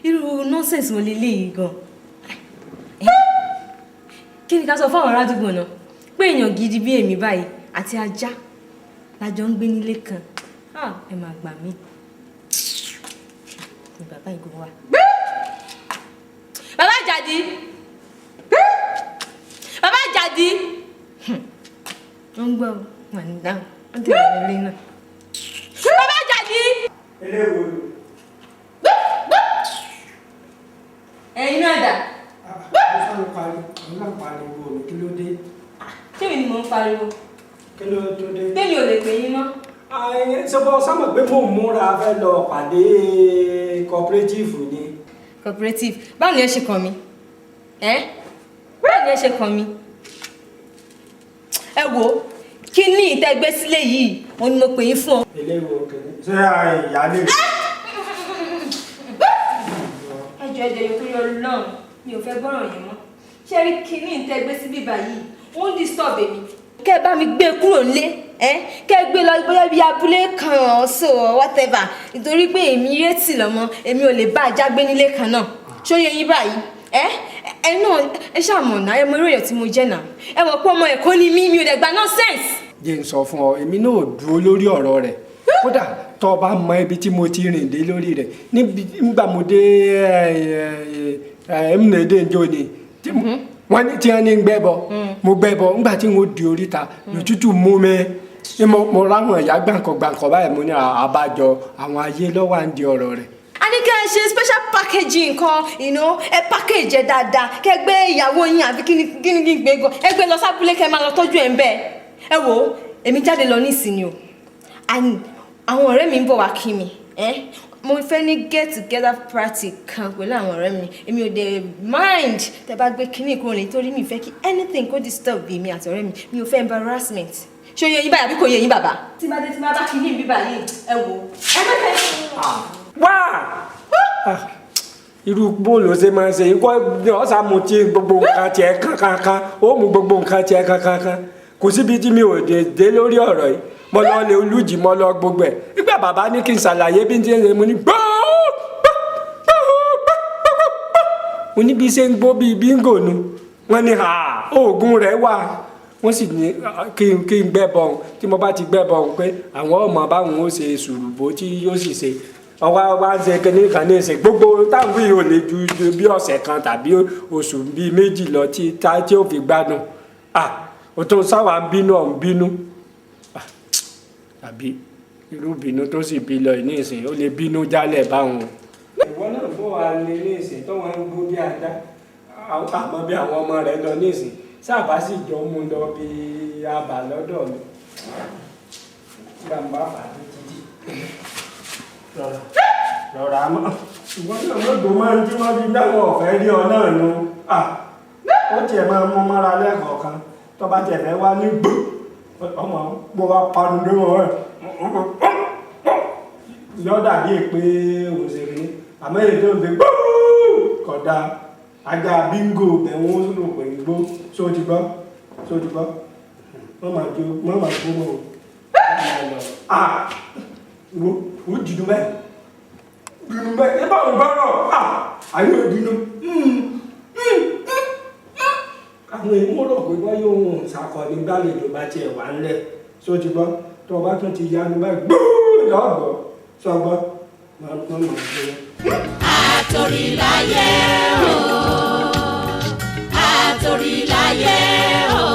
irú nonsense mo lè léyìí gan kí ni ká sọ fún àwọn aládùúgbò náà pé èèyàn gidi bí èmi báyìí àti ajá lájọ ń gbé nílé kan ẹ máa gbà mí bàbá ìgò wa. bàbá Àjàdí bàbá Àjàdí wọ́n ń gbọ́ wà ní dáhùn wọ́n ti wà nílé náà. bàbá Àjàdí. eléwo ẹ̀yin náà dà. mo fẹ́ pariwo mi kí ló dé. ṣé mi ni mò ń pariwo. kí ló tó dé. bẹ́ẹ̀ni ò lè pè yín mọ́. sọ́bọ̀ sábà pé mò ń múra fẹ́ lọ pàdé cooperative ni. cooperative báwo ni ẹ ṣe kàn mí báwo ni ẹ ṣe kàn mí. ẹ wo kí ní ìtẹ́gbẹ́ sílé yìí òun ni mo pè yín fún ọ. eléwo kìíní ṣé ìyáálé. ẹjọ yòókù yọ lọ́n mi ò fẹ́ gbọ́ràn yẹn mọ́ ṣé rí kíní ìtẹ́gbẹ́ sí bíbá yìí ó ń disturb èmi. kẹ́ ẹ bá mi gbé kúrò nílé kẹ́ ẹ gbé lọ bóyá bí abúlé kan ọ̀sọ̀ whatever nítorí pé èmi rétí lọ́mọ èmi ò lè bá ajá gbé nílé kan náà ṣó yẹ yín báyìí ẹ náà ẹ ṣàmọ̀ náà ẹ mọ irú èèyàn tí mo jẹ́ náà ẹ mọ̀ pé ọmọ ẹ̀kọ́ ni mí mi ò dẹ̀ gba nonsense. jẹ́ n sọ fún ọ èmi náà dúró lórí ọ̀rọ̀ rẹ̀ kódà tó o bá mọ ibi tí mo ti rìn dé lórí rẹ̀ nígbà mo dé ẹ̀mùnẹ́dẹ́ ìjọ ni wọ́n ní tí wọ́n ní gbẹ́bọ mo gbẹ́bọ nígbà tí wọ́n di oríta lòtútù mú mi ní mo ráwọn ẹ̀yà gbàǹkọ̀ báyìí mo ní àbájọ àwọn ayé lọ́wọ́ à ń di ọ̀rọ̀ rẹ̀. a ní kí ẹ ṣe special packaging nǹkan ẹ package ẹ dáadáa kẹ gbé ìyàwó yín àbí kí ni gbé gan ẹ gbé lọ sábúlé kẹ máa lọ tọ́jú ẹ̀ ń bẹ́ẹ̀ ẹ wò ó èmi jáde lọ ní ìsinmi o àwọn ọ̀rẹ́ mi ń bọ̀ wá kí mi mo fẹ́ ní get together party kan pẹ̀lú àwọn ọ̀rẹ́ mi èmi ò dẹ̀ mind tẹ́ bá gbé kíní kúrò nítorí mi fẹ́ kí anything kó disturb mi àti ọ̀rẹ́ mi ò fẹ́ embarrassment ṣé yẹ yín báyìí àbí kò yẹ yín bàbá. tí bá dé tí bá bá kíní bíbá yìí ẹ wò ẹ mẹ́fẹ̀ẹ́. wá irú bóòlù ṣe máa ń ṣe ikọ́ ọ̀sà mo ti gbogbo nǹkan tiẹ̀ kankan ó mú gbogbo nǹkan tiẹ̀ kankan kò síbi tí mi ò dé lórí ọ̀rọ̀ yìí mo lọ lè olùjì mo lọ gbogbo ẹ̀ nígbà bàbá ní kí n ṣàlàyé bí n ti ń ṣe mo ní gbọ́ mo ní bí ṣe ń gbó bíi bíngò nu wọ́n ní oògùn rẹ̀ wà wọ́n sì ní kí n gbẹ́bọ̀ tí mo bá ti gbẹ́bọ̀ pé àwọn ọmọ báwọn ó ṣe sùrùbó tí yóò sì ṣe ọwọ́ wa ń ṣe kíní kan ní ìsìn gbogbo táwọn yìí ò lè ju bí ọ̀sẹ̀ kan tàbí oṣù bíi méjì lọ tí ó fi gbádùn ó tún sáwà ń bínú ọ̀hún bínú tàbí irú bínú tó sì bí lọ ní ìsìn ó lè bínú jálẹ̀ báwọn. ìwọ náà bó wa ní ìsìn tó wọn ń gbó bí ajá àmọ́ bí àwọn ọmọ rẹ̀ lọ ní ìsìn sábà sì jọ mú lọ bí abà lọ́dọ̀ mi gbàǹbà fàdé títí rọra mọ́ ìwọ náà mọ́gbó máa ń tí wọ́n fi dáwọ́ ọ̀fẹ́ rí ọ náà nu ó tiẹ̀ máa mú mọ́ra lẹ́kọ̀ọ̀kan tó bá tiẹ̀ fẹ́ wá ní gbó ọmọ gbọ́ wa panu lé wọn rẹ̀ yọ dàbí pé òṣèré àmọ́ èyí tó ń fi gbó kódà ajá bíngò bẹ̀wọ̀n ó lò pé gbó sóòtì gbọ́ wọ́n máa jó wọ́n máa gbó mọ́ o ó dìdú bẹ́ẹ̀ ẹ bá wọn gbọ́rọ̀ ayé òdìdú àwọn èèyàn rò pé wọ́n yóò ṣàkọọ́lẹ̀ gbàlejò bá tiẹ̀ wà ńlẹ̀ sóòtì gbọ́ tó o bá tún ti yanu báyìí gbóòó lọ́gbọ̀ sọgbọ́ wọ́n máa gbó. Atorilaye o, Atorilaye o,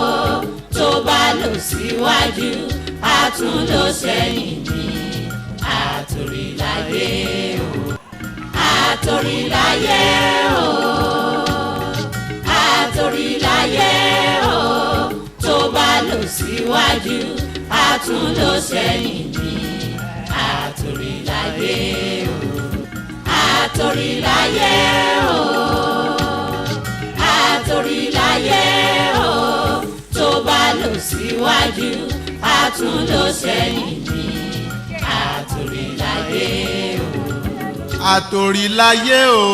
tó bá lọ síwájú a tún lọ sẹ́yìn ni. Atorilaye o, Atorilaye o, Atorilaye o, tó bá lọ síwájú a tún lọ sẹ́yìn ni. Atorilaye o. Atorilaye o, Atorilaye o, tó bá lọ síwájú a tún lọ sẹ́yìn ni. Atorilaye o. Atorilaye o.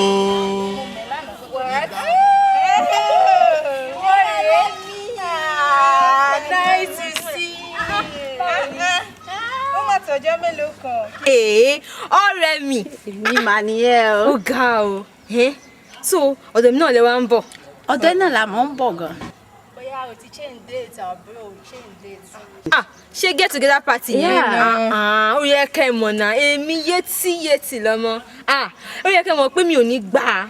Nice to see you. Ọjọ́ mélòó kan. Ọ̀rẹ́ mi. Èmi mà nìyẹn o. Ó ga o. So ọ̀dọ̀ mi náà lè wá ń bọ̀. Ọ̀dọ̀ náà là mọ̀ ń bọ̀ gan. Bóyá o ti change date àbí o change date. Ṣé get together party yẹn? Ó yẹ kẹ́ ẹ mọ̀ náà èmi yétí lọ́mọ. Ó yẹ kẹ́ ẹ mọ̀ pé mi ò ní gbà á.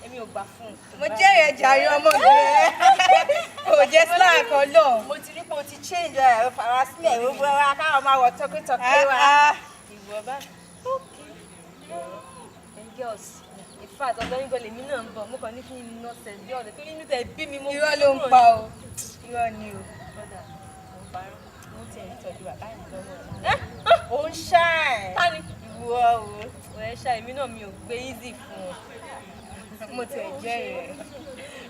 Èmi ò gbà fún un. Mo jẹ́rìí ẹja rí ọmọ rẹ̀. Kò jẹ́ sílá kan náà. Mo ti rí pé o ti change ẹ̀ fara sílẹ̀ gbogbo wa káwọn máa wọ tọkítọkí wa. Ìwọ bá. Girls, in fact, ọ̀dọ́ yín gọlẹ̀ mi náà ń bọ̀. Mo kàn ní kí n ná sẹ̀ bí ọ̀dọ̀ torí inú tẹ̀ bí mi. Irọ́ ló ń pa o. Irọ́ ni o. Brother, mo ń parọ́. Mo ti ẹ̀ ń tọ́jú bàbá mi lọ́wọ́. Ó ń ṣáì. Tani? Ìwọ o. Ẹ̀ ṣáì mi náà mi ò gbé easy fún ọ. Mo ti ẹ̀ jẹ́ rẹ̀.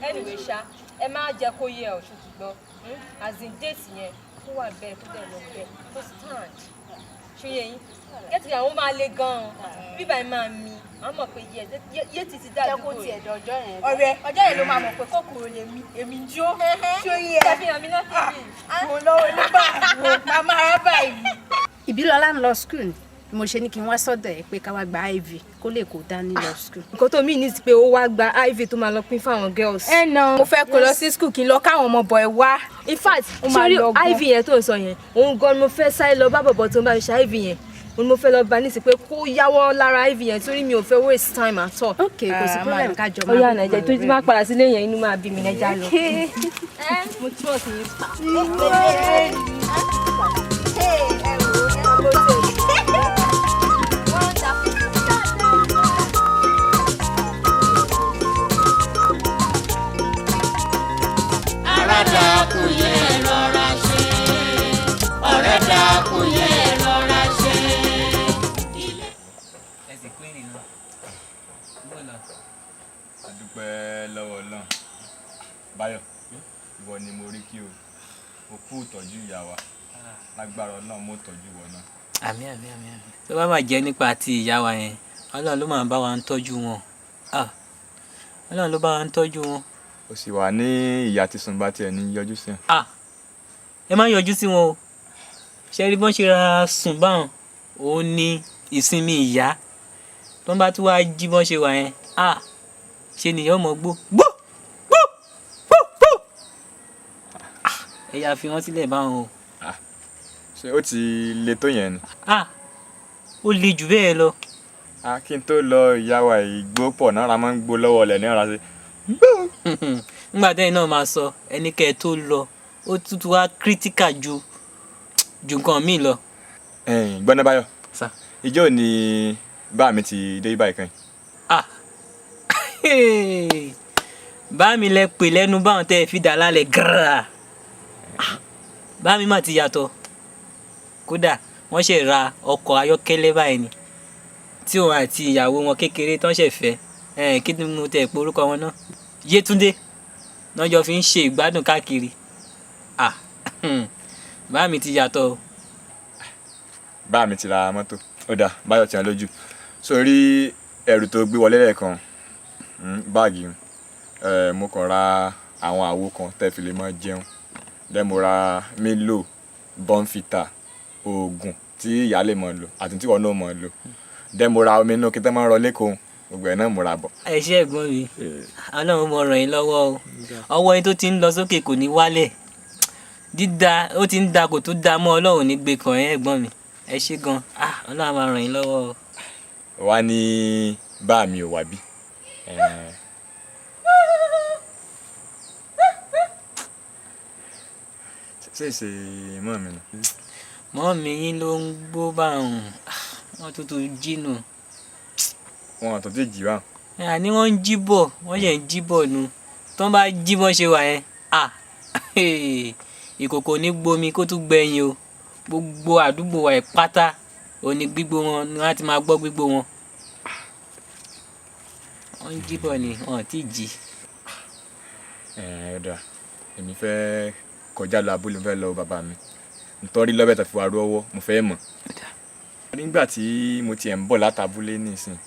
Anyway ṣá ẹ má jẹ́ kó yẹ ọ ṣùtù gbọ́ as in date yẹn kó wà bẹ́ẹ̀ kó dẹ̀ lọ bẹ́ẹ̀ kó stand ṣé yẹ yín gẹ́tì àwọn máa le gan-an bíbá ẹ máa mi àwọn mọ̀ pé yé ti ti dájú kó tiẹ̀ dọ̀jọ́ yẹn. Ọjọ́ yẹn ló máa mọ̀ pé kòkòrò lè mi èmi jó ṣó yẹ. ṣàfihàn mi náà tẹ̀lé. Mo lọ́wọ́ nígbà wo màmá rábà yìí. Ìbílọ́lá ń lọ school mo ṣe ní kí n wá sọ́dọ̀ ẹ̀ pé ká wá gba IV kó lè kó dání lọ school. Nǹkan tó mí ní ti pé ó wá gba IV tó máa lọ pín fáwọn girls. Mo fẹ́ kó lọ sí school kí n lọ káwọn ọmọ bọ̀ ẹ̀ wá. In fact sórí IV yẹn tó ń sọ yẹn òun gan mo fẹ́ sáré lọ bá bọ̀bọ̀ tó ń bá mi ṣe IV yẹn òun mo fẹ́ lọ bá ní sí pé kó yáwọ́ lára IV yẹn torí mi ò fẹ́ waste time at all. Ok kò sí problem ká jọ máa. Ó yá nàìjẹ́ tó ti máa padà sílé yẹn inú máa bí mi nàìjà lọ. Mo trust yín. Dákun yé rọra ṣe, ọ̀rẹ́ dákun yé rọra ṣe. Ẹ sì pín ìrìnà. A dúpẹ́ lọ́wọ́ Ọlọ́run. Báyọ̀, ìwọ ni mo rí kí o. O kú ìtọ́jú ìyá wa. Lágbára Ọlọ́run mo tọ́jú ìwọ náà. Àmín. Tó bá máa jẹ́ nípa ti ìyá wa yẹn, Ọlọ́run ló máa bá wa ń tọ́jú wọn. Ọlọ́run ló bá wa ń tọ́jú wọn. O sì wà ní ìyá tí sùn bá tiẹ̀ ní yọjú sí ẹ. Ẹ má yọjú sí wọn o. Ṣé rí bọ́n ṣe ra sùn báwọn òun ní ìsinmi ìyá tó ń bá tún wá jí bọ́n ṣe wà yẹn ṣe nìyẹn ọmọ gbó. ẹ̀yà fi wọ́n sílẹ̀ báwọn o. ṣé ó ti le tó yẹn ni. ó le jù bẹ́ẹ̀ lọ. kí n tó lọ ìyá wa ìgbó pọ̀ náà ra máa ń gbó lọ́wọ́ ọ̀lẹ̀ ní ọ̀rá sí. nígbà tẹ́yìn náà máa sọ ẹnikẹ́ tó lọ ó tútù wá kírítíkà ju nǹkan míì lọ. gbọ́dọ̀ báyọ̀ ìjọ ni bá mi ti dé ibà ìkànnì. bá mi lẹ pè lẹ́nu báwọn tẹ́ ẹ fi dà lálẹ́ gírà. bá mi mà ti yàtọ̀ kódà wọ́n ṣe ra ọkọ̀ ayọ́kẹ́lẹ́ báyìí ni tí òun àti ìyàwó wọn kékeré tán ṣe fẹ́ kí ni mo tẹ̀ pé orúkọ wọn náà Yétúndé lọ́jọ́ fi ń ṣe ìgbádùn káàkiri. bá mi ti yàtọ̀ o. bá mi ti ra mọ́tò ó dáa báyọ̀ tí wọ́n lójú sórí ẹrù tó gbé wọlé lẹ́ẹ̀kan báàgì mo kàn ra àwọn àwo kan tẹ́ fi lè máa jẹun dẹ́ mo ra Milo Bonfita oògùn tí ìyá lè máa lò àti tí wọ́n náà máa lò dẹ́ mo ra omi inú kí tẹ́ máa ń rọ lẹ́kọ̀ọ́ gbogbo ẹ̀ náà mo ra bọ̀. ẹ ṣé ẹ̀gbọ́n mi Ọlọ́run mo ràn yín lọ́wọ́ o ọwọ́ yín tó ti ń lọ sókè kò ní wálẹ̀ dídá ó ti ń da kò tó da mọ́ Ọlọ́run ní gbé kàn yín ẹ̀gbọ́n mi ẹ ṣé gan Ọlọ́run máa ràn yín lọ́wọ́ o. wá ní bá mi ò wá bí. ṣe mọ́ mi nù. mọ́ mi yín ló ń gbó báwọn wọ́n tuntun jìnnà. wọn tó ti jì wá. àní wọ́n ń jíbọ̀ wọ́n ṣe ń jíbọ̀ nu tó ń bá jíbọ̀ ṣe wà yẹn ìkòkò ní gbomi kó tún gbẹ̀yìn o gbogbo àdúgbò wa ẹ̀ pátá òní gbígbó wọn ni wọ́n ti máa gbọ́ gbígbó wọn. wọ́n ń jíbọ̀ ni wọn ò tí ì jí. ọ̀dà èmi fẹ́ kọjá lọ abúlé mo fẹ́ lọ bàbá mi nítorí lọ́bẹ̀ tó fi wá rú ọwọ́ mo fẹ́ mọ̀. nígbà tí mo tiẹ̀ ń bọ̀ látàbúlé nísìn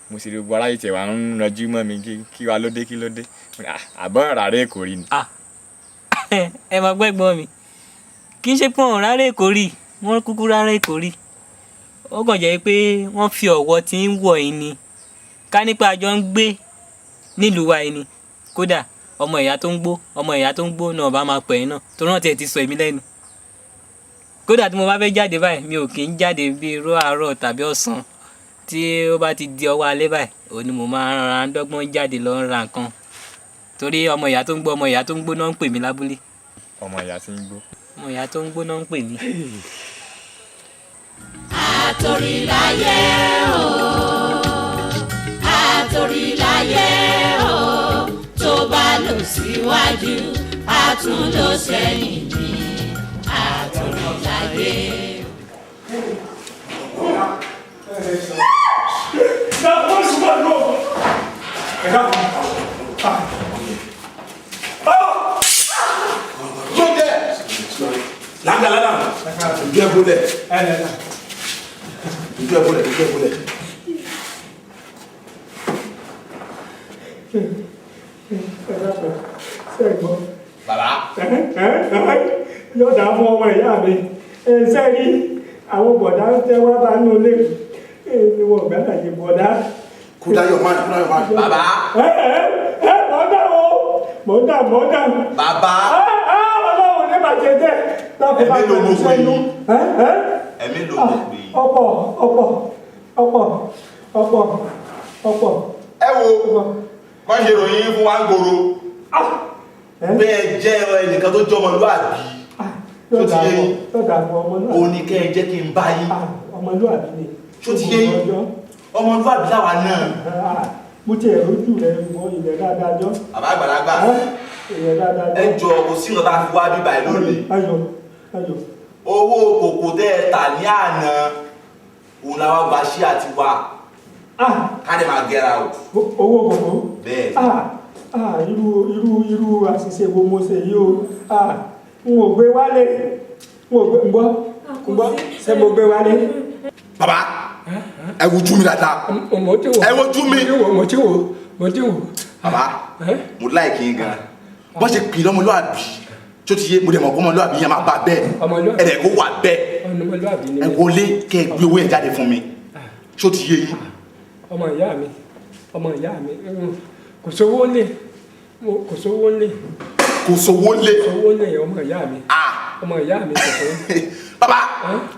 mo sì rí gbogbo aráyè tiẹ̀ wá ń ranjú mọ́ mi kí wá lóde kí lóde àbọ̀ rárẹ̀ Èkó rí ni. ẹ máa gbọ́ ẹ̀gbọ́n mi kì í ṣe pé wọ́n rárẹ̀ Èkó rí wọ́n kúkú rárẹ̀ Èkó rí ó kàn jẹ́ pé wọ́n fi ọ̀wọ́ tí ń wọ̀ yín ni ká nípa àjọ ń gbé nílùú wa yìí ni kódà ọmọ ìyá tó ń gbó náà bá máa pè é náà tó rántí ẹ ti sọ èmi lẹ́nu kódà tí mo bá fẹ́ jáde báyìí mi ò kì í jáde bíi irú àárọ̀ tàbí ọ̀sán tí ó bá ti di ọwọ́ alẹ́ báyìí òun ni mo máa ń dọ́gbọ́n jáde lọ ra nǹkan torí ọmọ ìyá tó ń gbó náà ń pè mí lábúlé. ọmọ ìyá tí ń gbó. ọmọ ìyá tó ń gbó náà ń pè mí. Atorilaye o Atorilaye o tó bá lọ síwájú a tún lọ sẹ́yìn ní Atorilaye. Lada. Ojú ẹ bolẹ̀. Ojú ẹ bolẹ̀. Bàbá. Yóò dá fún ọmọ ìyá mi. Sẹ́yìn àwọn bọ̀dá tẹ́ wá bá ní olè ni wọ́n gbẹ́ Àjìbọ̀lá. Kúdáyọ̀ máa. Bàbá. Mọ̀ọ́dà. Bàbá. Ọlọ́run ní bàjẹ́ jẹ́. Ẹ̀mí ló mú pé yín. Ẹ̀mí ló mú pé yín. Ọ̀pọ̀. Ẹ wo má ṣe ròyìn fún wa ń gbòòrò bẹ́ẹ̀ jẹ́ ẹnìkan tó jẹ́ ọmọlúwàbí tó ti yé yín òun ni kẹ́ ẹ jẹ́ kí n bá yín tó ti yé yín ọmọlúwàbí láwa náà. mo ti ẹ̀rọ jù rẹ̀ wọ ilẹ̀ dáadáa jọ. bàbá àgbàlagbà ẹ jọ kò sí nǹkan tá a fi wá bíbá ẹ lónìí. ayọ̀. owó kòkò tẹ́ ẹ tà ní àná òun làwọn gba ṣí àti wá ká lè máa gẹ́ra o. owó kòkó. bẹ́ẹ̀ irú àṣìṣe wo mo ṣe yìí o n ò gbé wálé n ò gbọ́ ṣé mo gbé wálé. bàbá ẹ wojú mi dáadáa ẹ wojú mi. mo ti wò. bàbá mo láìkí yín gan bọ́n ṣe pè lọ́mọlúwàbí tó ti yé mo dẹ̀ mọ̀ ọmọlúwàbí yẹn máa bá bẹ́ẹ̀ ẹ̀rẹ̀ kó wà bẹ́ẹ̀ ẹ wọlé kẹ́ ẹ gbé owó yẹn jáde fún mi tó ti yé yín. ọmọ ìyá mi kò sówó lé ọmọ ìyá mi. ọmọ ìyá mi tẹ̀sán. Bàbá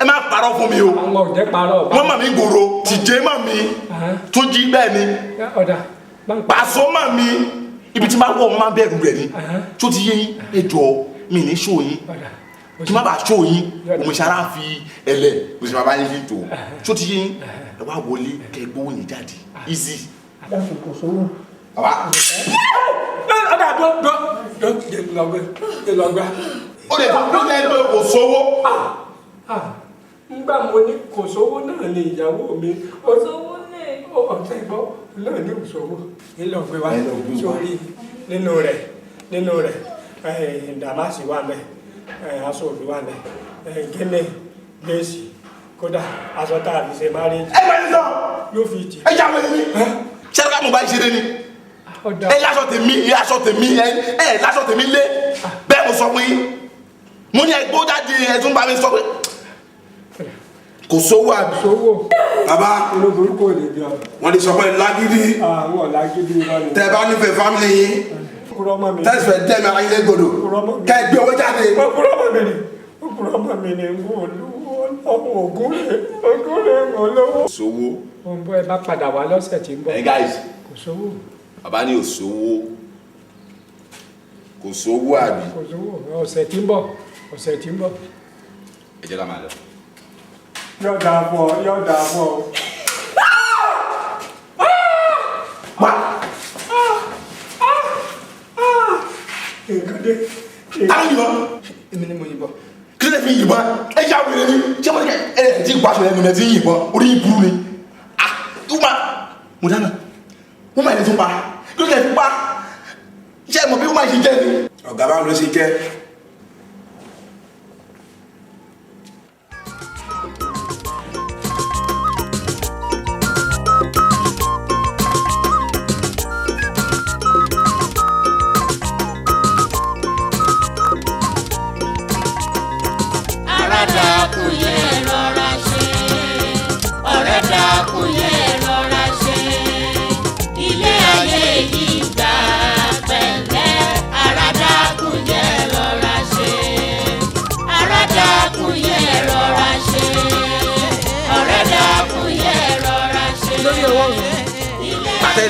ẹ má parọ́ fún mi o. àwọn ò jẹ́ parọ́. wọ́n mọ̀ mí gbòòrò tìjẹ́ mọ̀ mí tún jí bẹ́ẹ̀ ni. ọ̀dà Pàṣọ mọ̀ mí ibi tí máa wọ̀ ọ́ máa bẹ̀rù rẹ̀ ni tó ti yé yín ẹ jọ mi ní ṣó yín kí má bàa ṣó yín òmùsàrà fi ẹlẹ̀ òsì bàbá yín fi tò tó ti yé yín ẹ wá wọlé kẹgbó yín jáde easy. adágún kò sówó. bàbá. ọ̀dà dọ́ lọ́gbà. ó lè tó lẹ́ pé kò sówó. ngbà mo ní kò sówó náà ni ìyàwó mi. kò sówó lè. ọ̀tẹ̀ gbọ́ náà ní kò sówó. nílò gbé wa sórí nínú rẹ̀ dàmásì wà mẹ́ aṣọ òbí wà mẹ́ gíní léèsì kódà aṣọ tá a fi ṣe márèjì. ẹ bá yín sọ. yóò fi tì. ẹ jà wọlé ní. ṣé ká mo bá ṣeré ni. ẹ láṣọ tèmi ẹ láṣọ tèmi lé bẹ́ẹ̀ mo sọ fún yín mo ní ẹgbó jáde ẹ tún bá mi sọ pé kò sówó àbí. sówó. bàbá olóborúkọ lè bí ọ. wọ́n lè sọ pé lágídí. àwọn lágídí wọn ni. tẹ bá nífẹ̀ẹ́ fámìlì yín tẹsifẹ dẹmi ayé gbọ́dọ̀ kẹ gbé owó jáde. ọkùnrin mi ni n kò lówó ògùn lè ń lówó. sówó. wọn bọ ẹ bá padà wá lọ́sẹ̀ tí ń bọ̀. hey guys. kò sówó. bàbá ní ò sówó kò sówó àbí. kò sówó ọ̀sẹ̀ tí ń bọ̀. ẹ jẹ́ ká máa lọ. yóò dáa fún ọ. nǹkan dé. táwọn yìnbọn. èmi ni mo yìnbọn. kí ló dé fi yìnbọn ẹ yà wẹrẹ ni ṣé wọn kẹ ẹ ti gbàsọ ẹnu ẹ ti yìnbọn orí ìbúrú ni mo dáná wọn máa yẹ tún pa kí ló dé fi pa ṣé ẹ mọ̀ bí wọn máa ṣe jẹ ni. ọ̀gá báwo ló ṣe jẹ́.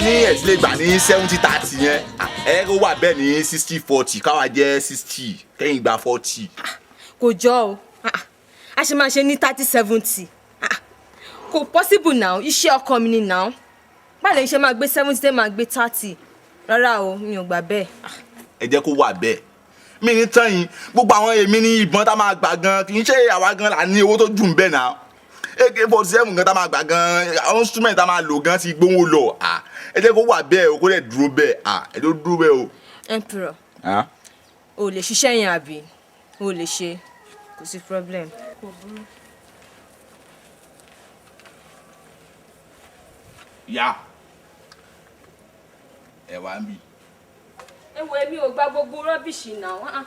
ní ẹ̀sìn lè gbà ní 70-30 yẹn ẹ kó wà bẹ́ẹ̀ ní 60-40 káwa jẹ́ 60 kẹ́yìn gba 40. kò jọ o a ṣe máa ṣe ní 30-70 kò possible now iṣẹ́ ọkọ mi ni now báwo lè ṣe máa gbé 70 tẹ́ máa gbé 30 rárá o mi ò gbà bẹ́ẹ̀. ẹ jẹ́ kó wà bẹ́ẹ̀ mi ní tán yín gbogbo àwọn èmi ní ìbọn tá máa gbà gan kì í ṣe àwa gan là ní owó tó jù ń bẹ́ẹ̀ náà AK-47 gan tá máa gbà gan àwọn instrument tá máa lò gan ti gbówó lọ ẹ jẹ́ kó wà bẹ́ẹ̀ o kó lè dúró bẹ́ẹ̀ ẹ ló dúró bẹ́ẹ̀ o. Emperor o lè ṣiṣẹ́ yẹn àbí o lè ṣe kò sí problem. ya ẹ wá ń bì. ẹ wo èmi ò gba gbogbo rọ́bìṣì náà.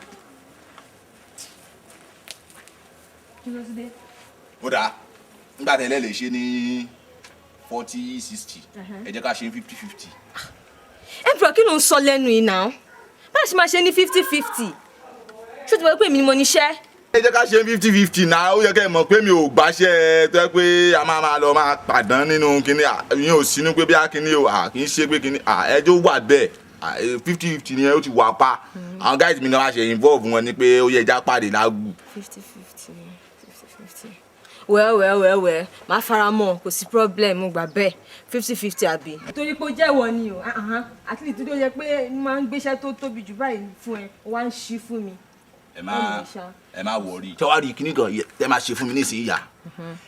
kí ló ti dé. ó dáa nígbà tẹ́lẹ̀ lè ṣe ní 40-60 ẹ jẹ́ ká ṣe ní 50-50. Emperor kí ló ń sọ lẹ́nu yìí náà báwo ṣe máa ṣe ní 50-50 ṣé o ti wọ́n pé èmi ni mo níṣẹ́. ẹ jẹ́ ká ṣe ní 50-50 náà ó yẹ kẹ́ ẹ mọ̀ pé mi ò gbàṣẹ́ tó yẹ pé a máa lọ máa pàdán nínú kinní yín ò sínú pé bí a kinní o kì í ṣe pé kinní ẹjọ́ wà bẹ́ẹ̀ 50-50 ni ó ti wà pa àwọn guys mi náà wá ṣe involve wọn ni pé ó yẹ ẹja pàdé lágùn. 50-50 well máa fara mọ́ kò sí problem mo gbà bẹ́ẹ̀ 50-50 àbí. torí pé ó jẹ́wọ́ ni o àti nítorí ó yẹ pé máa ń gbéṣẹ́ tó tóbi jù báyìí fún ẹ ó wá ń ṣí fún mi. ẹ má wọrí tí wàá rí kíní kan tẹ máa ṣe fún mi nísìnyí yá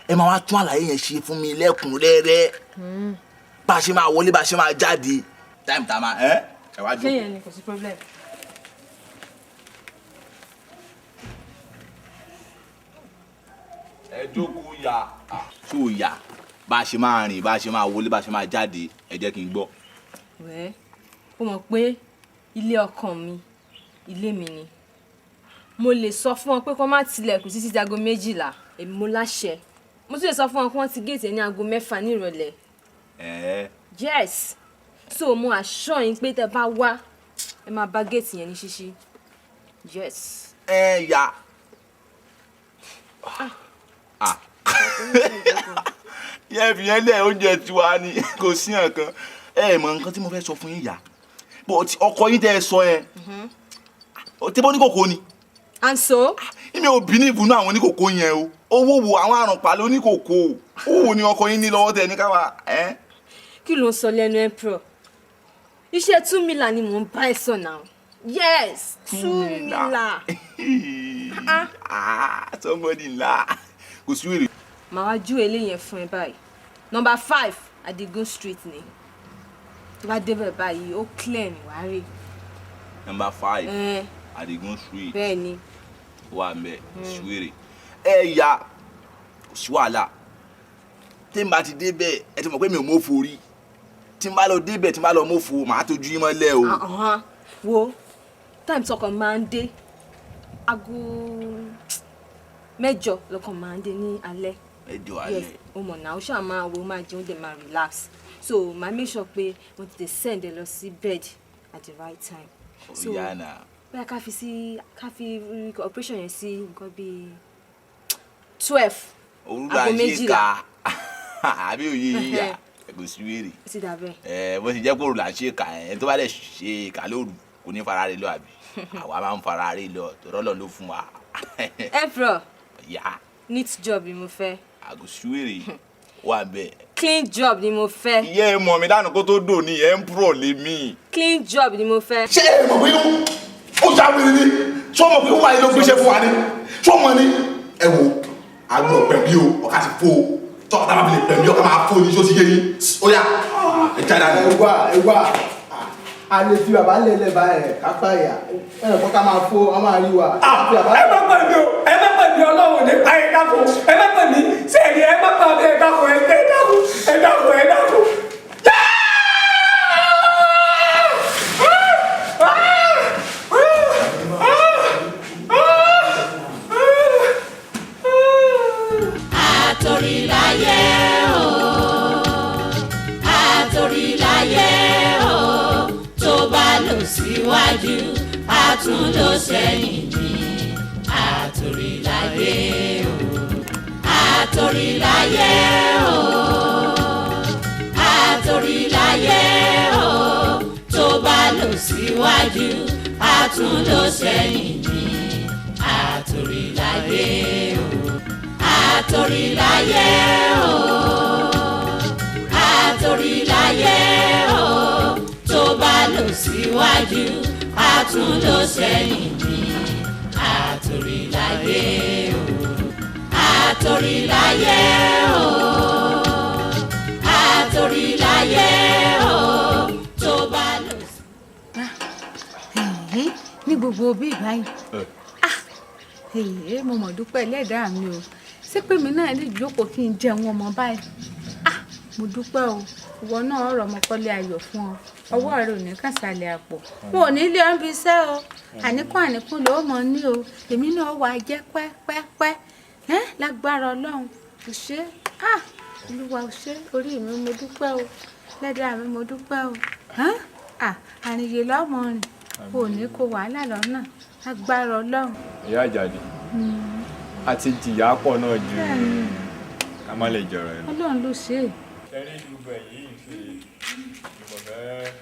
ẹ máa wá tún àlàyé yẹn ṣe fún mi lẹ́kùnrẹ́rẹ́ bá a ṣe máa wọlé bá a ṣe máa jáde táìmù tá a máa ẹ wá jókòó. ṣé yẹn ni kò sí problem. ẹ jókòó ya tó ya bá a ṣe máa rìn bá a ṣe máa wọlé bá a ṣe máa jáde ẹ jẹ́ kí n gbọ́. wẹ́ẹ́ ó mọ̀ pé ilé ọkàn mi ilé mi ni mo lè sọ fún wọn pé kó má tilẹ̀kùn títí di aago 12 èmi mo láṣẹ mo tún lè sọ fún wọn kí wọ́n ti géètì ní aago 6 ní ìrọ̀lẹ́. yes so mo assure yín pé tẹ bá wá ẹ máa bá géètì yẹn ní ṣíṣí yes. ya yẹ fi yẹn lẹ oúnjẹ tiwa ni kò sí nǹkan ẹ mọ nǹkan tí mo fẹ́ sọ fún yín yá ọkọ yín tẹ́ ẹ sọ yẹn tí bó ní kòkó ni. and so. èmi ò bí ní ìbùnú àwọn oníkòkó yẹn o owó wo àwọn àrùnpá ló ní kòkó owó ni ọkọ yín ní lọ́wọ́ tẹ ní káwa. kí ló ń sọ lẹ́nu emperor iṣẹ́ 2 million ni mò ń bá ẹ sọ náà. Yes, 2 million. Somebody ńlá. Kò sí wèrè. Màá wá ju eléyẹn fún ẹ báyìí. Number 5, Adigun Street ni. Tó bá débẹ̀ báyìí, ó clear ni wàá rí. Number 5, Adigun Street. Bẹ́ẹ̀ni. Wà mẹ́, sí wèrè. Ya, kò sí wàhálà. Tí n bá ti débẹ̀, ẹ ti mọ̀ pé mi ò mọ̀ forí. Tí n bá lọ débẹ̀, tí n bá lọ mọ̀ fo, màá tójú yín mọ́lẹ̀ o. Wo time tọkàn máa ń dé aago 8 lọkàn máa ń dé ní alẹ́. 8 alẹ́. Yes, o mọ̀ náà ó ṣáà máa wo máa jẹun dé máa relax so máa make sure pé mo ti send ẹ lọ sí bed at the right time. So bóyá ká fi operation yẹn sí nǹkan bíi 12 aago 12 àbí òye yíyà kò sí wèrè. ó ti dà bẹ́ẹ̀. Bó ti jẹ́ kó rò là ń ṣe kà ẹ̀ tó bá lè ṣe kà lóru kò ní fara rẹ lọ àbí àwa máa ń fara rẹ lọ tọrọ lọ ló fún wa. Emperor. Ya. Neat job ni mo fẹ́. Àgùsùwèrè wà bẹ́ẹ̀. Clean job ni mo fẹ́. Ìyá ẹ mọ̀ mi dànù kó tó dò ní Emperor lèmi. Clean job ni mo fẹ́. Ṣé ẹ mọ̀ pé ó ṣàwìrì ni ṣé ọmọ pé wà ní ló gbéṣẹ́ fún wa ni ṣé ọmọ ni ẹ wo àgbọn pẹ̀lú o ọ̀ká ti fò tọ́ka tá a bá fi lè pẹ̀lú ọ̀ká máa fò ní ṣó ti yé yín ó yá ẹ jáde àná. ẹ wá a lè fi bàbá lélẹ̀ báyẹn kápá ìyá ẹ kọ́ ká máa fó a máa rí wa. ẹ má pè mí o ẹ má pè mí ọlọ́run nípa ẹ dákun ẹ má pè mí sẹ́ẹ̀rì ẹ má pè mí ẹ dákun ẹ dákun ẹ dákun ẹ dákun. Atorilaye o, Atorilaye o, tó bá lọ síwájú a tún lọ sẹ́yìn ní Atorilaye o, Atorilaye o, Atorilaye o, tó bá lọ síwájú a tún lọ sẹ́yìn ní Atorilaye o. Atorilaye o, Atorilaye o, tó bá lọ síwájú a tún lọ sẹ́yìn ní Atorilaye o, Atorilaye o, Atorilaye o, tó bá lọ. Ní gbogbo bí báyìí mo mọ̀ dúpẹ́ Ẹlẹ́dàá mi o ṣé pé mi náà lè jókòó kí n jẹun ọmọ báyìí mo dúpẹ́ o ìwọ náà ọ̀rọ̀ ọmọkọ́lé ayọ̀ fún ọ ọwọ́ rẹ ò ní kàṣàlẹ̀ àpò wọn ò ní lé ọ́n bí iṣẹ́ o àníkún ló mọ̀ ní o èmi náà wà jẹ́ pẹ́pẹ́pẹ́ lágbára Ọlọ́run ò ṣe Olúwa ò ṣe orí mi mo dúpẹ́ o Ẹlẹ́dàá mi mo dúpẹ́ o àrìnyè lọ́mọ rìn kò ní kó wàhálà lọ́nà lágbára Ọlọ́run. Ìyá Àjàdí a ti jìyà pọ̀ náà ju ká má lè jọ̀rọ̀ ẹ̀ lọ. Ọlọ́run ló ṣe é. ẹrí gbogbo ẹ̀yìn ṣe ìmọ̀fẹ́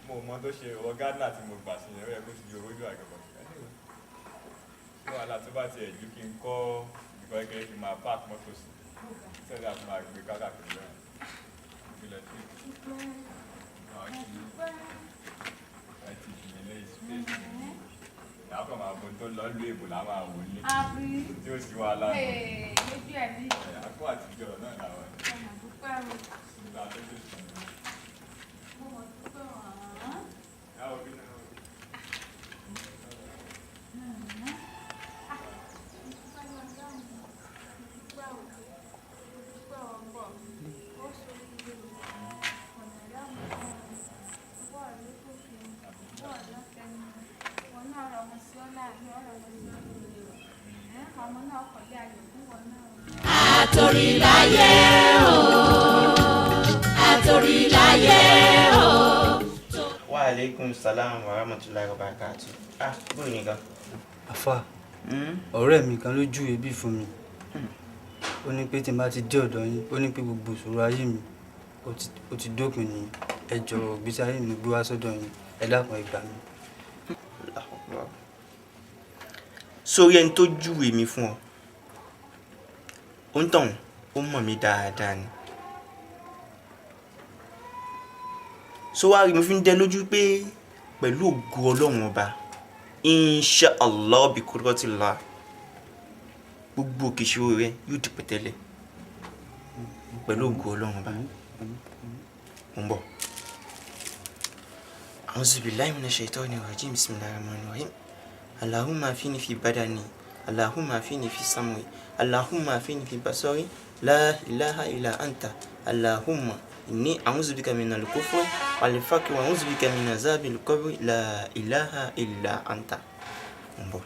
mo mọ tó ṣe ọwọ́ gádínà tí mo gbà sí yẹn ó yẹ kó ti di orójú àgbẹ̀bọ̀ sí wàhálà tó bá tiẹ̀ ju kí n kọ́ ìkọ́ ẹgbẹ́ kí n máa park mọ́tò sí sẹ́dá tó máa gbé kákàkiri lọ́rùn ìpínlẹ̀ tó láti ìpínlẹ̀ space láàpọ̀ máa bọ́ tó lọ lú èbò láwọn àwòlé tí ó sì wàhálà àkó àtijọ́ náà làwọn ìgbà tó tó sùn. Atorilaye o, Atorilaye o. Wa alaikum salam wa rahmatullahi wa barakatuh. Bó ni gan. Àfà, ọ̀rẹ́ mi kan ló júwe bí fún mi. ó ní pé tí n bá ti dé ọ̀dọ̀ yín ó ní pé gbogbo ìṣòro ayé mi ó ti dópin ní ẹ jọ̀ọ́ ìgbésí ayé mi gbé wá sọ́dọ̀ yín ẹ dákun ẹ gbà mí. sórí ẹni tó júwe mi fún ọ ó ń tàn ó mọ̀ mí dáadáa ni so wá rí mi fi ń dẹ lójú pé pẹ̀lú ògo Ọlọ́run ọba insha Allah bi qudratillah gbogbo òkè ìṣòro rẹ yóò di pẹ̀tẹ́lẹ̀ pẹ̀lú ògo Ọlọ́run ọba mo ń bọ̀. A'udhu billahi minash shaitani rajim bismillahir rahmanir rahim. Allahumma afini fi badani, Allahumma afini fi sam'i, Allahumma afini fi basari, la ilaha illa anta, Allahumma inni a'udhu bika minal kufri wal faqri wa a'udhu bika min azabil qabri, la ilaha illa anta. Mo ń bọ̀.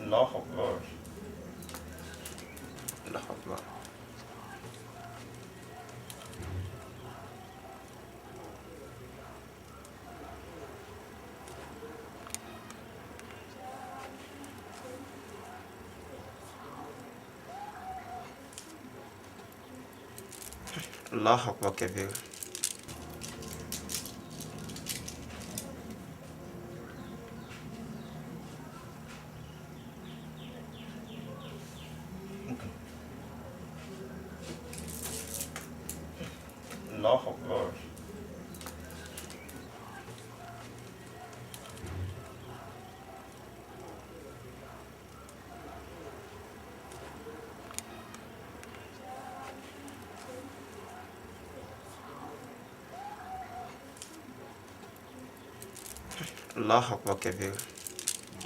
Allahu Akbar. Allahu Akbar. Allahu Akbar kabir. Allahu Akbar. Allahu Akbar kabir.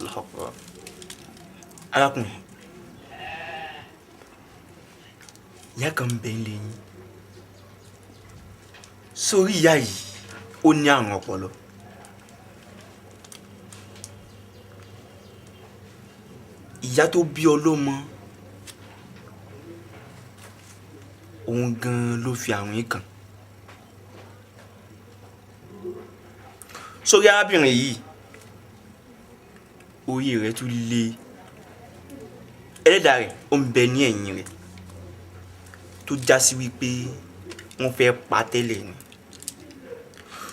Allahu Akbar. Arákùnrin, ìyá kan ń bẹ nílé yín. Sórí ìyá yìí ó ní àrùn ọpọlọ. Ìyá tó bí ọlọ́mọ òun gan ló fi àrùn yìí kàn. Sórí arábìnrin yìí orí rẹ̀ tún le, ẹlẹ́dàá rẹ̀ ó ń bẹ ní ẹ̀yìn rẹ̀ tó já sí wípé wọ́n fẹ́ pa tẹ́lẹ̀ ni,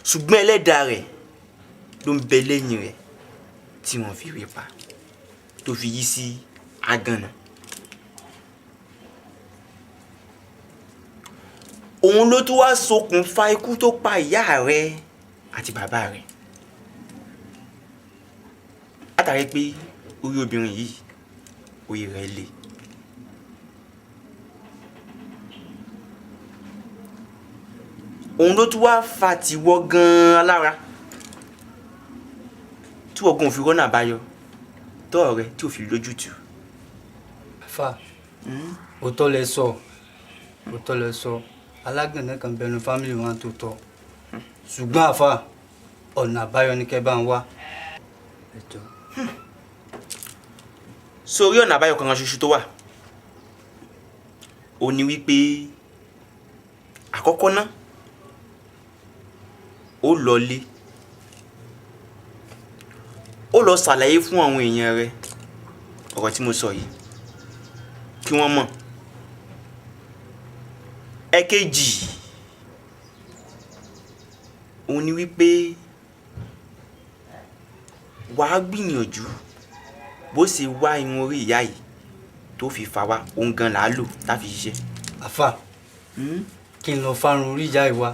ṣùgbọ́n ẹlẹ́dàá rẹ̀ ló ń bẹ lẹ́yìn rẹ̀ tí wọ́n fi rí pa tó fi yí sí agànnà. Òun ló tún wá ṣokùnfà ikú tó pa ìyá rẹ̀ àti bàbá rẹ̀ látàrí pé orí obìnrin yìí orí rẹ̀ le. Òun ló tún wá fa tìwọ gan-an lára tí wọ́n gan ò fi rọ́nà àbáyọ tọ́ọ̀ rẹ tí ò fi lójútùú. Àfà òótọ́ lẹ sọ, òótọ́ lẹ sọ, alágbẹ̀dẹ kan bẹnu fámìlì wọn tó tọ́, ṣùgbọ́n àfà ọ̀nà àbáyọ ni kẹ́ bá ń wá. Sórí ọ̀nà àbáyọ kan ṣoṣo tó wà ó ní wípé àkọ́kọ́ náà ó lọlé, ó lọ ṣàlàyé fún àwọn èèyàn rẹ̀ ọ̀rọ̀ tí mo sọ yìí kí wọ́n mọ̀. Ẹ̀kejì òun ni wípé wàá gbìyànjú bó ṣe wá irun orí ìyá yìí tó fi fà wá òun gan là á lò láfi ṣiṣẹ́. Àfà kí n lọ fárun orí ìyá ìwà.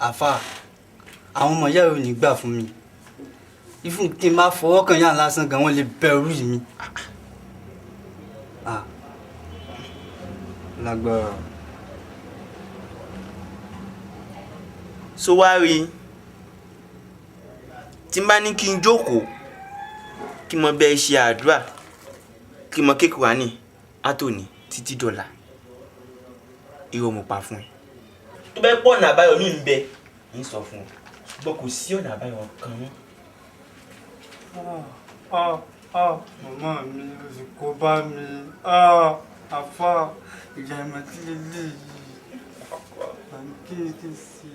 Àfà àwọn ọmọ ìyá ò ní gbà fún mi, ifun tí n bá fọwọ́ kan yàn lásán gan wọ́n lè bẹ orí mi. Lágbára. So wá rí tí n bá ní kí n jókòó kí mo bẹ ṣe àdúrà kí mo kékeré wá ní àtòní títí dọ̀la irọ́ mo pa fún ẹ. Tó bẹ́ pọ̀ ọ̀nà àbáyọ mi ń bẹ ń sọ fún ọ ṣùgbọ́n kò sí ọ̀nà àbáyọ kan mọ́. Màmá mi ò sì kó bá mi. àfa ìjà ìmọ̀ tí lè lè yìí àǹkí kí n sí.